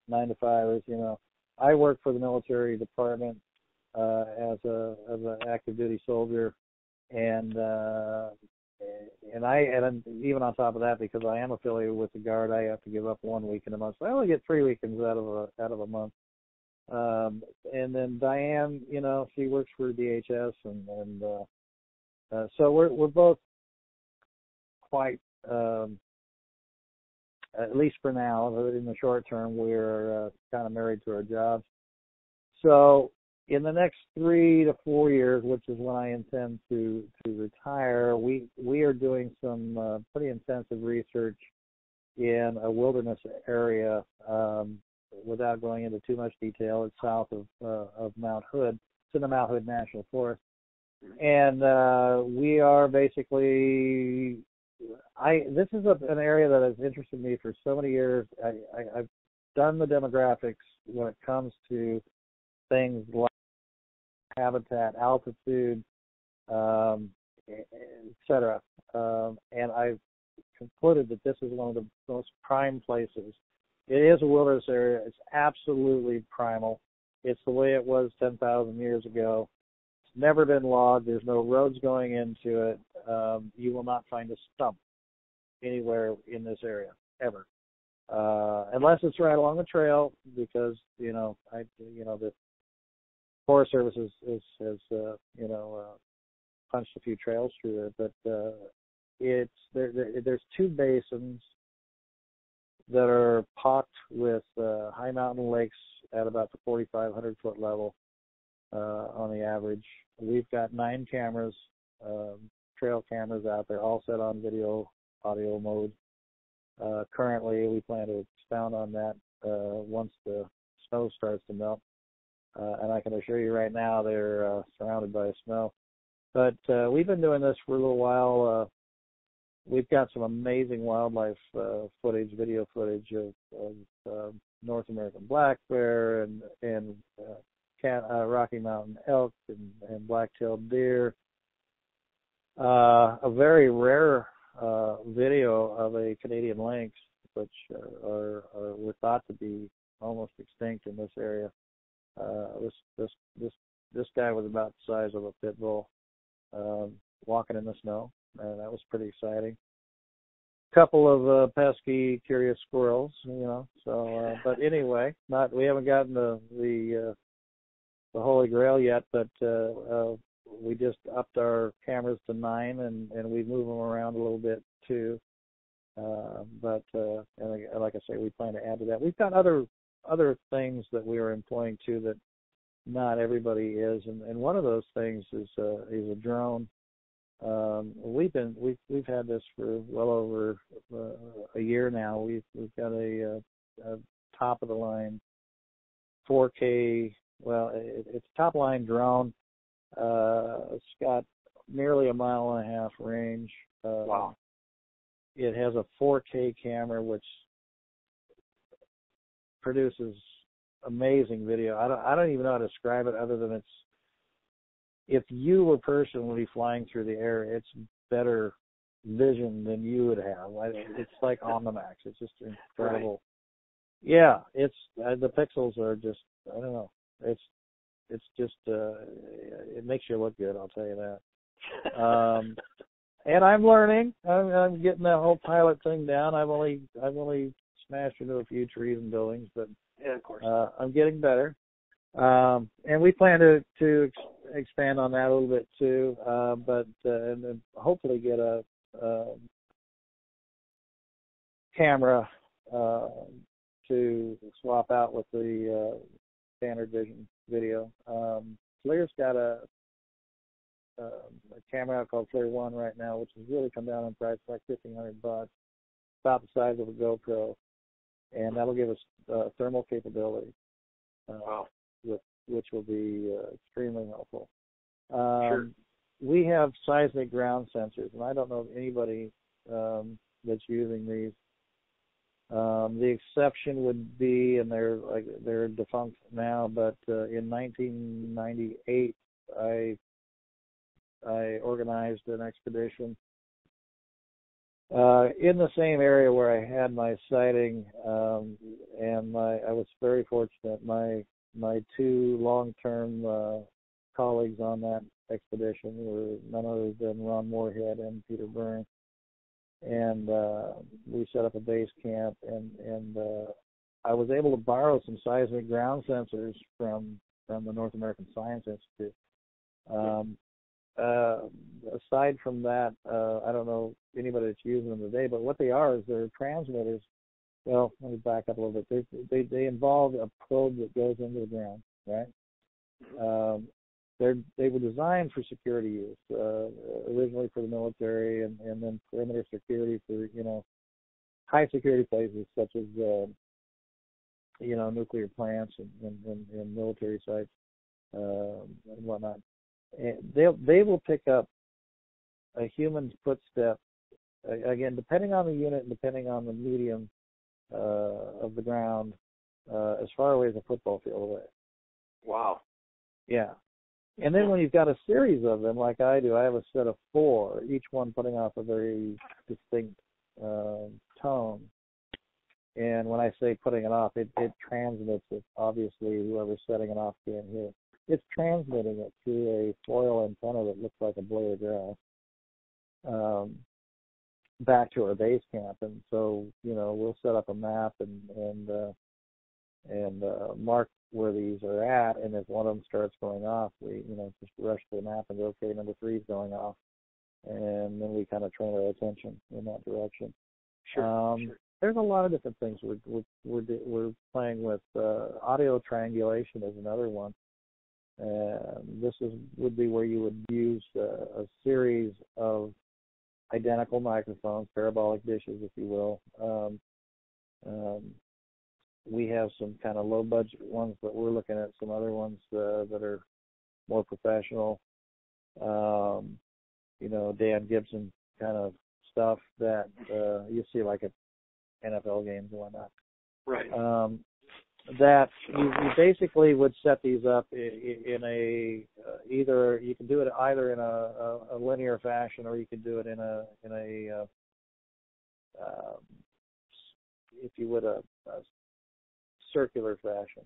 9 to 5. I work for the military department as an active duty soldier, and even on top of that, because I am affiliated with the Guard, I have to give up 1 week in a month. So I only get 3 weekends out of a month. And then Diane, she works for DHS, and so we're both quite, at least for now, in the short term, we're kind of married to our jobs. So in the next 3 to 4 years, which is when I intend to retire, we are doing some pretty intensive research in a wilderness area. Without going into too much detail, it's south of Mount Hood. It's in the Mount Hood National Forest, and we are basically. This is an area that has interested me for so many years. I've done the demographics when it comes to things like habitat, altitude, etc. And I've concluded that this is one of the most prime places. It is a wilderness area. It's absolutely primal. It's the way it was 10,000 years ago. It's never been logged. There's no roads going into it. you will not find a stump anywhere in this area ever, unless it's right along the trail, because the Forest Service has punched a few trails through it, but there's two basins that are pocked with high mountain lakes at about the 4,500 foot level on the average. We've got 9 cameras, trail cameras out there, all set on video, audio mode. Currently, we plan to expound on that once the snow starts to melt. And I can assure you right now they're surrounded by snow. But we've been doing this for a little while. We've got some amazing wildlife footage, video footage of North American black bear and Rocky Mountain elk and black-tailed deer. A very rare video of a Canadian lynx, which were thought to be almost extinct in this area. This guy was about the size of a pit bull, walking in the snow, and that was pretty exciting. Couple of pesky, curious squirrels, So, but anyway, we haven't gotten the Holy Grail yet, but we just upped our cameras to 9, and we move them around a little bit too. But like I say, we plan to add to that. We've got other things that we are employing too that not everybody is, and one of those things is a drone. We've had this for well over a year now. We've got a top of the line 4K. Well, it's top line drone. It's got nearly 1.5 mile range. Wow. It has a 4K camera which produces amazing video. I don't even know how to describe it other than if you were personally flying through the air, it's better vision than you would have. It's like Omnimax. It's just incredible. Right. Yeah, it's the pixels are just, I don't know. It's just it makes you look good, I'll tell you that. And I'm learning. I'm getting that whole pilot thing down. I've only smashed into a few trees and buildings, but yeah, of course. I'm getting better. And we plan to expand on that a little bit too, but and then hopefully get a camera to swap out with the standard vision video. FLIR's got a camera out called FLIR 1 right now, which has really come down in price, like $1,500, about the size of a GoPro, and that'll give us thermal capability. Wow. Which will be extremely helpful. Sure. We have seismic ground sensors, and I don't know of anybody that's using these. The exception would be, and they're defunct now, but in 1998, I organized an expedition in the same area where I had my sighting, and I was very fortunate. My 2 long-term colleagues on that expedition were none other than Ron Moorhead and Peter Byrne, and we set up a base camp, and I was able to borrow some seismic ground sensors from the North American Science Institute. Aside from that, I don't know anybody that's using them today, but what they are is they're transmitters. Well, let me back up a little bit. They involve a probe that goes into the ground, right? They were designed for security use, originally for the military, and then perimeter security for high security places such as nuclear plants and military sites and whatnot. And they will pick up a human footstep, again, depending on the unit and depending on the medium of the ground, as far away as a football field away. Wow. Yeah. And then when you've got a series of them, like I do, I have a set of 4, each one putting off a very distinct tone. And when I say putting it off, it transmits it. Obviously, whoever's setting it off can't hear it. It's transmitting it through a foil antenna that looks like a blade of grass. back to our base camp. And so, we'll set up a map and mark where these are at. And if one of them starts going off, we, just rush to the map and go, okay, number 3 is going off. And then we kind of train our attention in that direction. Sure. There's a lot of different things we're playing with. Audio triangulation is another one. This would be where you would use a series of identical microphones, parabolic dishes, if you will. We have some kind of low budget ones, but we're looking at some other ones that are more professional. Dan Gibson kind of stuff that you see like at NFL games and whatnot. Right. That you basically would set these up in a either you can do it either in a linear fashion, or you can do it in a if you would a circular fashion.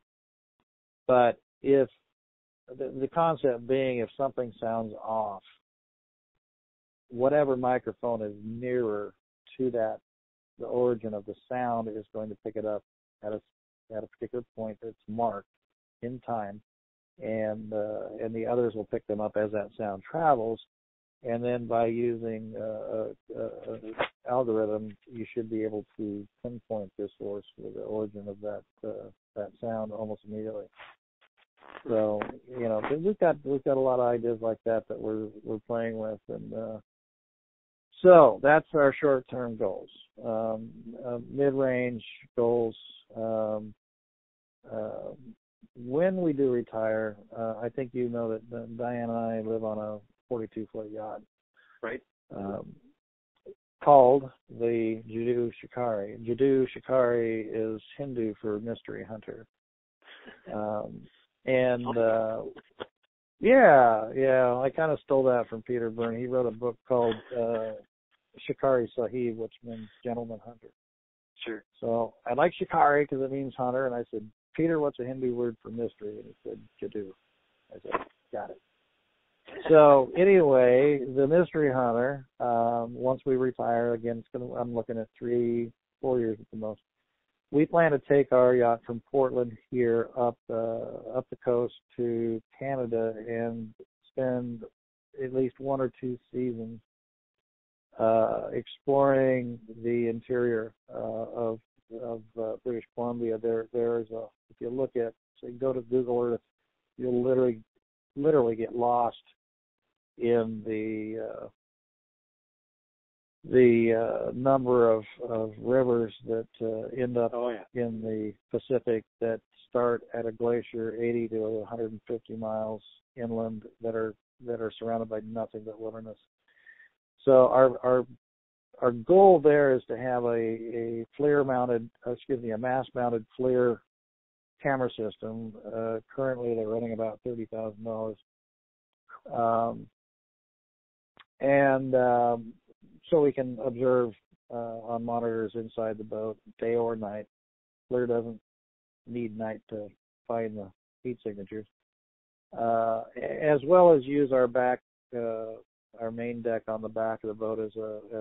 But if the concept being, if something sounds off, whatever microphone is nearer to the origin of the sound is going to pick it up at a particular point that's marked in time, and the others will pick them up as that sound travels. And then by using an algorithm, you should be able to pinpoint the source or the origin of that sound almost immediately. So we've got a lot of ideas like that we're playing with, and so that's our short-term goals. Mid-range goals. When we do retire, I think that Diane and I live on a 42-foot yacht. Right. Called the Jadu Shikari. Jadu Shikari is Hindu for mystery hunter. I kind of stole that from Peter Byrne. He wrote a book called Shikari Sahib, which means gentleman hunter. Sure. So I like Shikari because it means hunter, and I said, Peter, what's a Hindu word for mystery? And he said, Jadu. I said, got it. So anyway, the mystery hunter, once we retire, again, I'm looking at 3-4 years at the most. We plan to take our yacht from Portland here up the coast to Canada and spend at least 1 or 2 seasons exploring the interior of British Columbia. There is if you look at, say, go to Google Earth, you'll literally get lost in the number of rivers that end up in the Pacific that start at a glacier 80 to 150 miles inland that are surrounded by nothing but wilderness. So our goal there is to have a mast-mounted FLIR camera system. Currently, they're running about $30,000. So we can observe on monitors inside the boat, day or night. FLIR doesn't need night to find the heat signatures, as well as use our main deck on the back of the boat as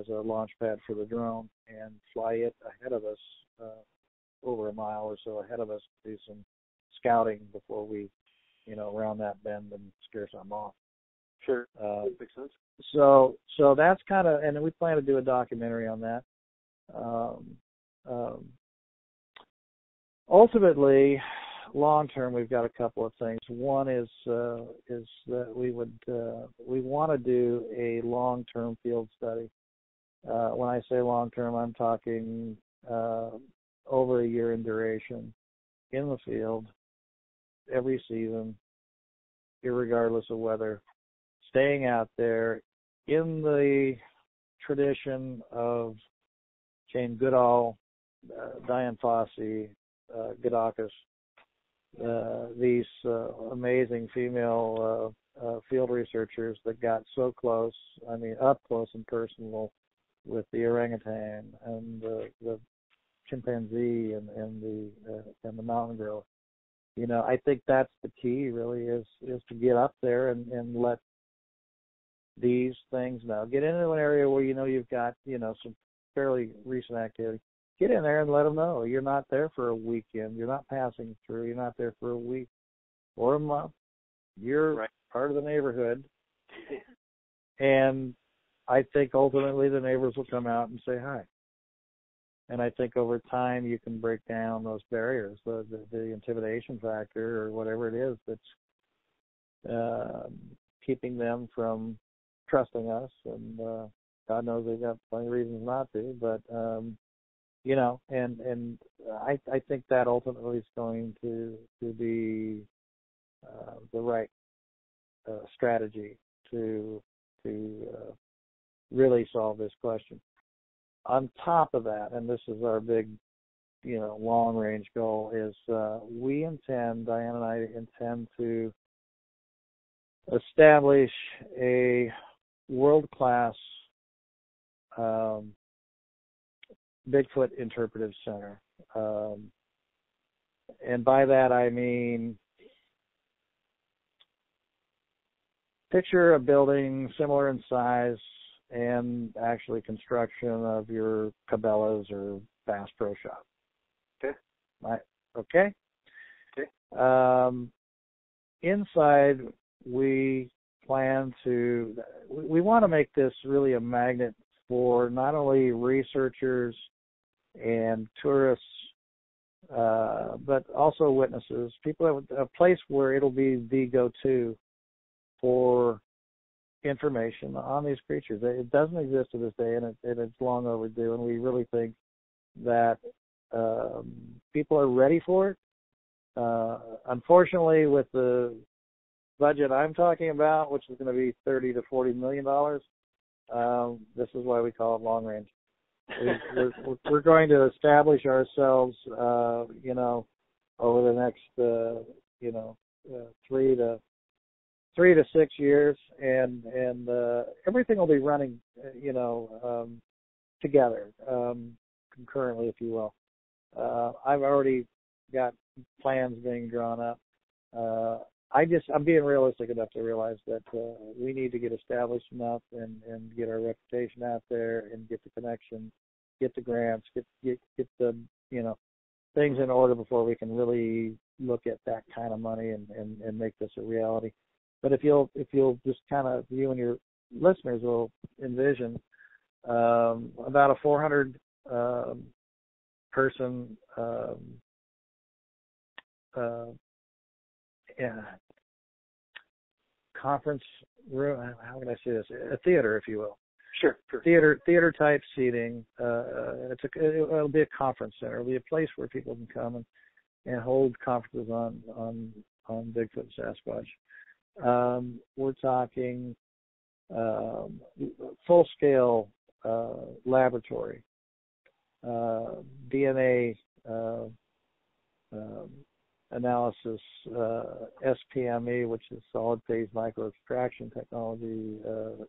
a launch pad for the drone, and fly it ahead of us, over a mile or so ahead of us, to do some scouting before we, round that bend and scare something off. Sure, makes sense. So that's kind of, and we plan to do a documentary on that. Ultimately, long term, we've got a couple of things. One is that we want to do a long term field study. When I say long term, I'm talking over a year in duration, in the field, every season, irregardless of weather, staying out there in the tradition of Jane Goodall, Diane Fossey, Godakis, these amazing female field researchers that got so close, up close and personal with the orangutan and the chimpanzee and the mountain gorilla. I think that's the key, really, is to get up there and let these things? No. Get into an area where you know you've got, some fairly recent activity. Get in there and let them know you're not there for a weekend. You're not passing through. You're not there for a week or a month. You're part of the neighborhood. And I think ultimately the neighbors will come out and say hi. And I think over time you can break down those barriers, the intimidation factor or whatever it is that's keeping them from trusting us. And God knows they've got plenty of reasons not to. But, and I think that ultimately is going to be the right strategy to really solve this question. On top of that, and this is our big, long-range goal, is Diane and I intend to establish a world-class Bigfoot Interpretive Center. And by that I mean, picture a building similar in size and actually construction of your Cabela's or Bass Pro Shop. Okay. Okay? Okay. Inside, we want to make this really a magnet for not only researchers and tourists, but also witnesses, a place where it'll be the go-to for information on these creatures. It doesn't exist to this day, and it's long overdue, and we really think that people are ready for it. Unfortunately, with the budget I'm talking about, which is going to be $30 to $40 million, this is why we call it long range. We're going to establish ourselves, over the next, 3 to 6 years, and everything will be running, together, concurrently, if you will. I've already got plans being drawn up. I'm being realistic enough to realize that we need to get established enough and get our reputation out there and get the connection, get the grants, get the things in order before we can really look at that kind of money and make this a reality. But if you'll just kind of, you and your listeners will envision about a 400 person conference room. How can I say this? A theater, if you will. Sure. Theater type seating. It'll be a conference center. It'll be a place where people can come and hold conferences on Bigfoot and Sasquatch. We're talking full scale laboratory, DNA analysis, SPME, which is solid phase microextraction technology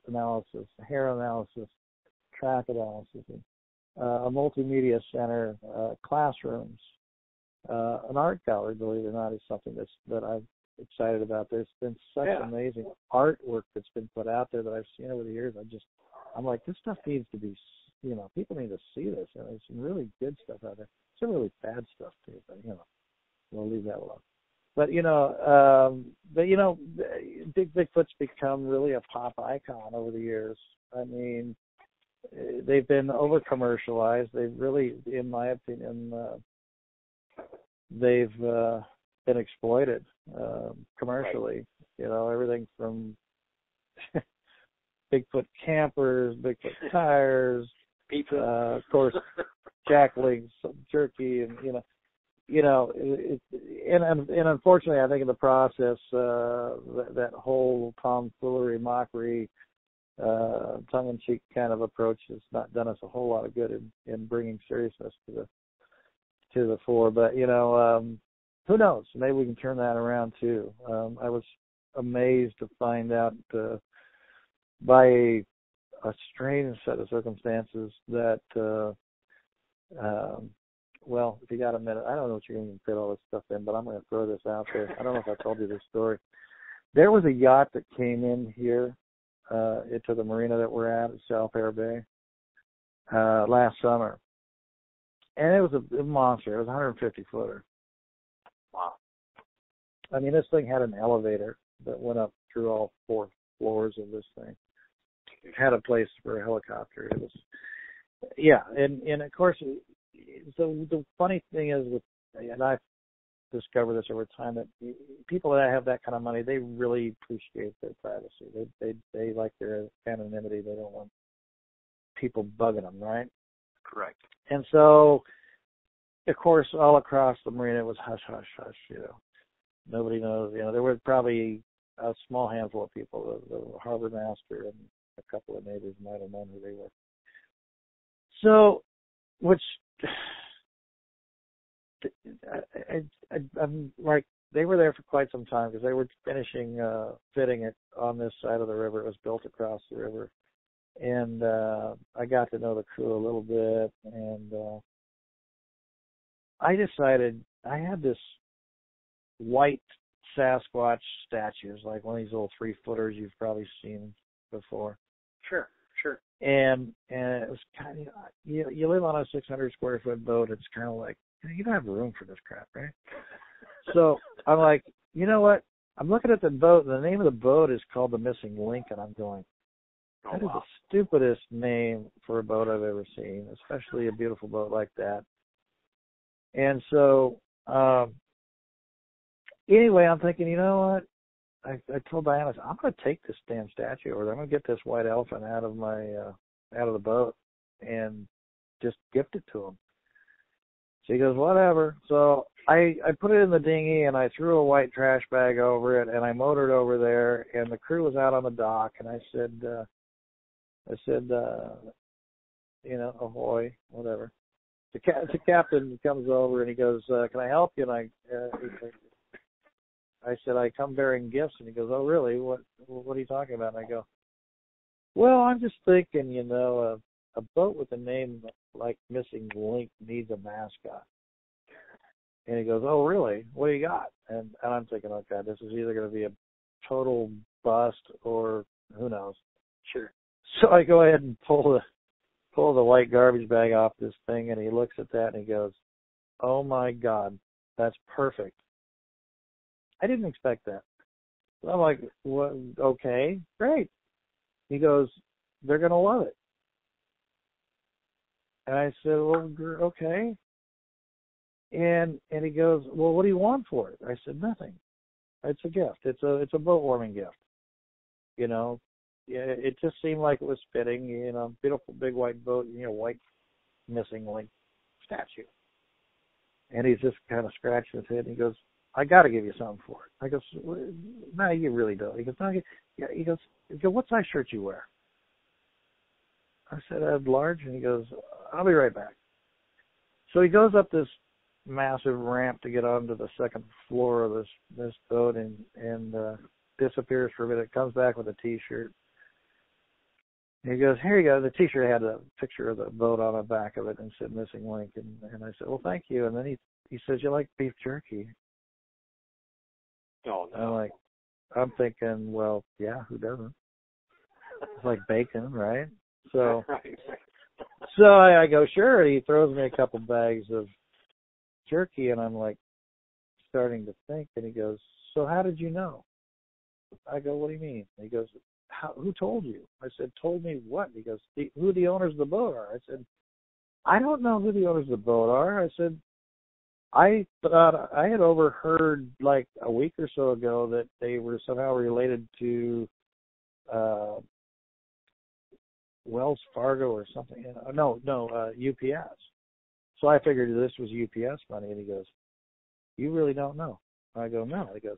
analysis, hair analysis, track analysis, a multimedia center, classrooms, an art gallery, believe it or not, is something that I'm excited about. There's been such amazing artwork that's been put out there that I've seen over the years. I'm like, this stuff needs to be, people need to see this. And there's some really good stuff out there. Some really bad stuff too, but we'll leave that alone. But Bigfoot's become really a pop icon over the years. I mean, they've been over commercialized. They've really, in my opinion, they've been exploited commercially. Everything from Bigfoot campers, Bigfoot tires, pizza, of course, jacklegs, jerky, and and unfortunately, I think in the process, that whole tomfoolery, mockery, tongue-in-cheek kind of approach has not done us a whole lot of good in bringing seriousness to the fore. But who knows? Maybe we can turn that around too. I was amazed to find out by a strange set of circumstances that. Well, if you got a minute, I don't know what you're going to fit all this stuff in, but I'm going to throw this out there. I don't know if I told you this story. There was a yacht that came in here to the marina that we're at South Air Bay last summer. And it was a monster. It was a 150-footer. Wow. I mean, this thing had an elevator that went up through all 4 floors of this thing. It had a place for a helicopter. It was, yeah, and of course, so the funny thing is, and I've discovered this over time, that people that have that kind of money, they really appreciate their privacy. They like their anonymity. They don't want people bugging them, right? Correct. And so, of course, all across the marina, it was hush, hush, hush, Nobody knows, there was probably a small handful of people, the harbor master and a couple of neighbors might have known who they were. So, which, I'm like, they were there for quite some time because they were finishing fitting it on this side of the river. It was built across the river. And I got to know the crew a little bit, and I decided I had this white Sasquatch statues, like one of these little 3-footers you've probably seen before. Sure. And it was kind of, you live on a 600 square foot boat. It's kind of like, you don't have room for this crap, right? So I'm like, you know what? I'm looking at the boat, and the name of the boat is called the Missing Link, and I'm going, that is the stupidest name for a boat I've ever seen, especially a beautiful boat like that. And so, anyway, I'm thinking, you know what? I told Diane, I said, I'm going to take this damn statue over there. I'm going to get this white elephant out of the boat and just gift it to him. So he goes, whatever. So I put it in the dinghy, and I threw a white trash bag over it, and I motored over there, and the crew was out on the dock, and I said, ahoy, whatever. The captain comes over, and he goes, can I help you? And I said, I come bearing gifts. And he goes, oh, really? What are you talking about? And I go, well, I'm just thinking, a boat with a name like Missing Link needs a mascot. And he goes, oh, really? What do you got? And I'm thinking, oh, God, this is either going to be a total bust or who knows. Sure. So I go ahead and pull the white garbage bag off this thing, and he looks at that, and he goes, oh, my God, that's perfect. I didn't expect that. So I'm like, well, okay, great. He goes, they're going to love it. And I said, well, okay. And he goes, well, what do you want for it? I said, nothing. It's a gift. It's a boat warming gift. It just seemed like it was fitting. Beautiful big white boat. White Missing Link statue. And he's just kind of scratching his head. And he goes, I got to give you something for it. I goes, no, you really don't. He goes, no. He goes, what size shirt you wear? I said, large. And he goes, I'll be right back. So he goes up this massive ramp to get onto the second floor of this boat and disappears for a minute. Comes back with a T-shirt. He goes, here you go. The T-shirt had a picture of the boat on the back of it and said Missing Link. And I said, well, thank you. And then he says, you like beef jerky? Oh, no. I'm thinking, well, yeah, who doesn't? It's like bacon, right? So, right. So I go, sure. And he throws me a couple bags of jerky, and I'm like starting to think. And he goes, so how did you know? I go, what do you mean? And he goes, who told you? I said, told me what? He goes, who the owners of the boat are. I said, I don't know who the owners of the boat are. I said, I thought I had overheard like a week or so ago that they were somehow related to Wells Fargo or something. No, UPS. So I figured this was UPS money, and he goes, you really don't know? I go, no. He goes,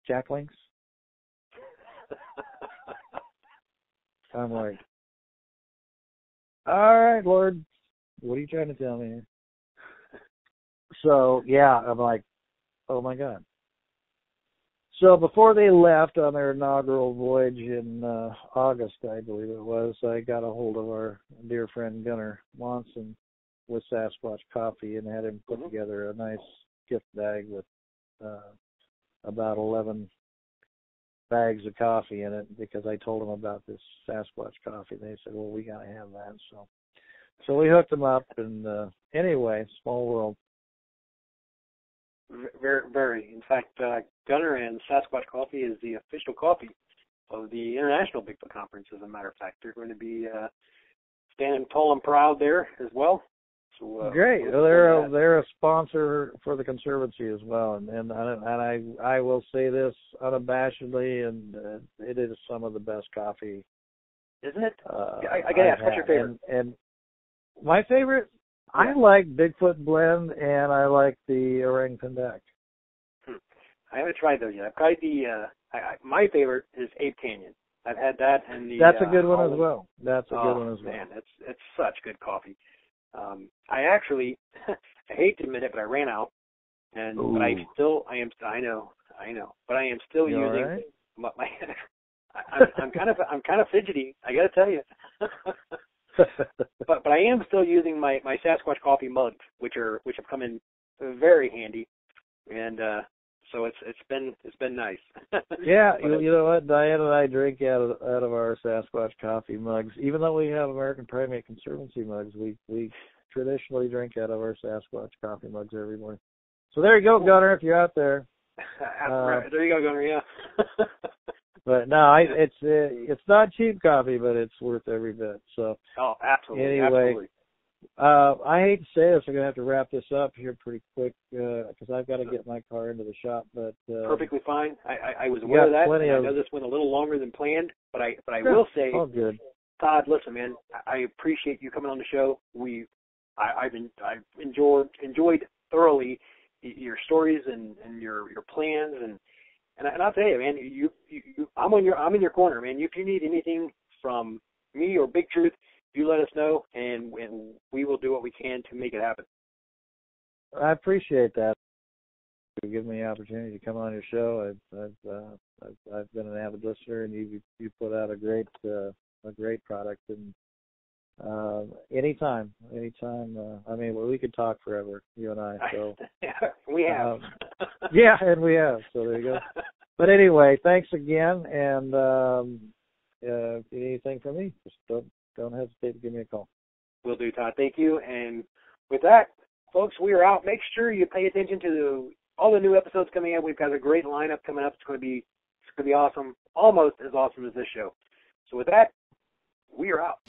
Jack Links? I'm like, all right, Lord, what are you trying to tell me here? So, yeah, I'm like, oh, my God. So before they left on their inaugural voyage in August, I believe it was, I got a hold of our dear friend Gunnar Monson with Sasquatch Coffee and had him put together a nice gift bag with about 11 bags of coffee in it because I told them about this Sasquatch coffee. They said, well, we got to have that. So we hooked them up, and anyway, small world. Very, very. In fact, Gunner and Sasquatch Coffee is the official coffee of the International Bigfoot Conference, as a matter of fact. They're going to be standing tall and proud there as well. So, great. Well, they're a sponsor for the Conservancy as well, and I will say this unabashedly, and it is some of the best coffee. Isn't it? I gotta ask, what's your favorite? And my favorite, I like Bigfoot Blend, and I like the Orangutan Deck. I haven't tried those yet. I've tried my favorite is Ape Canyon. I've had that, and that's a good one as well. That's a good one as well. Man, it's such good coffee. I actually, I hate to admit it, but I ran out, but I know, but I am still using right? I'm kind of fidgety. I got to tell you, but I am still using my Sasquatch coffee mugs, which have come in very handy, and so it's been nice. Yeah, you know what? Diane and I drink out of our Sasquatch coffee mugs. Even though we have American Primate Conservancy mugs, we traditionally drink out of our Sasquatch coffee mugs every morning. So there you go, Gunner, if you're out there. There you go, Gunner. Yeah. But no, it's not cheap coffee, but it's worth every bit. So. Oh, absolutely. Anyway. Absolutely. I hate to say this, I'm going to have to wrap this up here pretty quick because I've got to get my car into the shop. But perfectly fine. I was aware of that. I know this went a little longer than planned, but I will say, all good. Todd, listen, man, I appreciate you coming on the show. I've enjoyed thoroughly your stories and your plans and I'll tell you, man, I'm in your corner, man. If you need anything from me or Bigtruth, you let us know, and we will do what we can to make it happen. I appreciate that. You give me the opportunity to come on your show. I've been an avid listener, and you put out a great product. And anytime. I mean, we could talk forever, you and I. So we have. Yeah, and we have. So there you go. But anyway, thanks again. And if you need anything from me, just don't hesitate to give me a call. Will do, Todd. Thank you. And with that, folks, we are out. Make sure you pay attention to all the new episodes coming up. We've got a great lineup coming up. It's going to be awesome, almost as awesome as this show. So with that, we are out.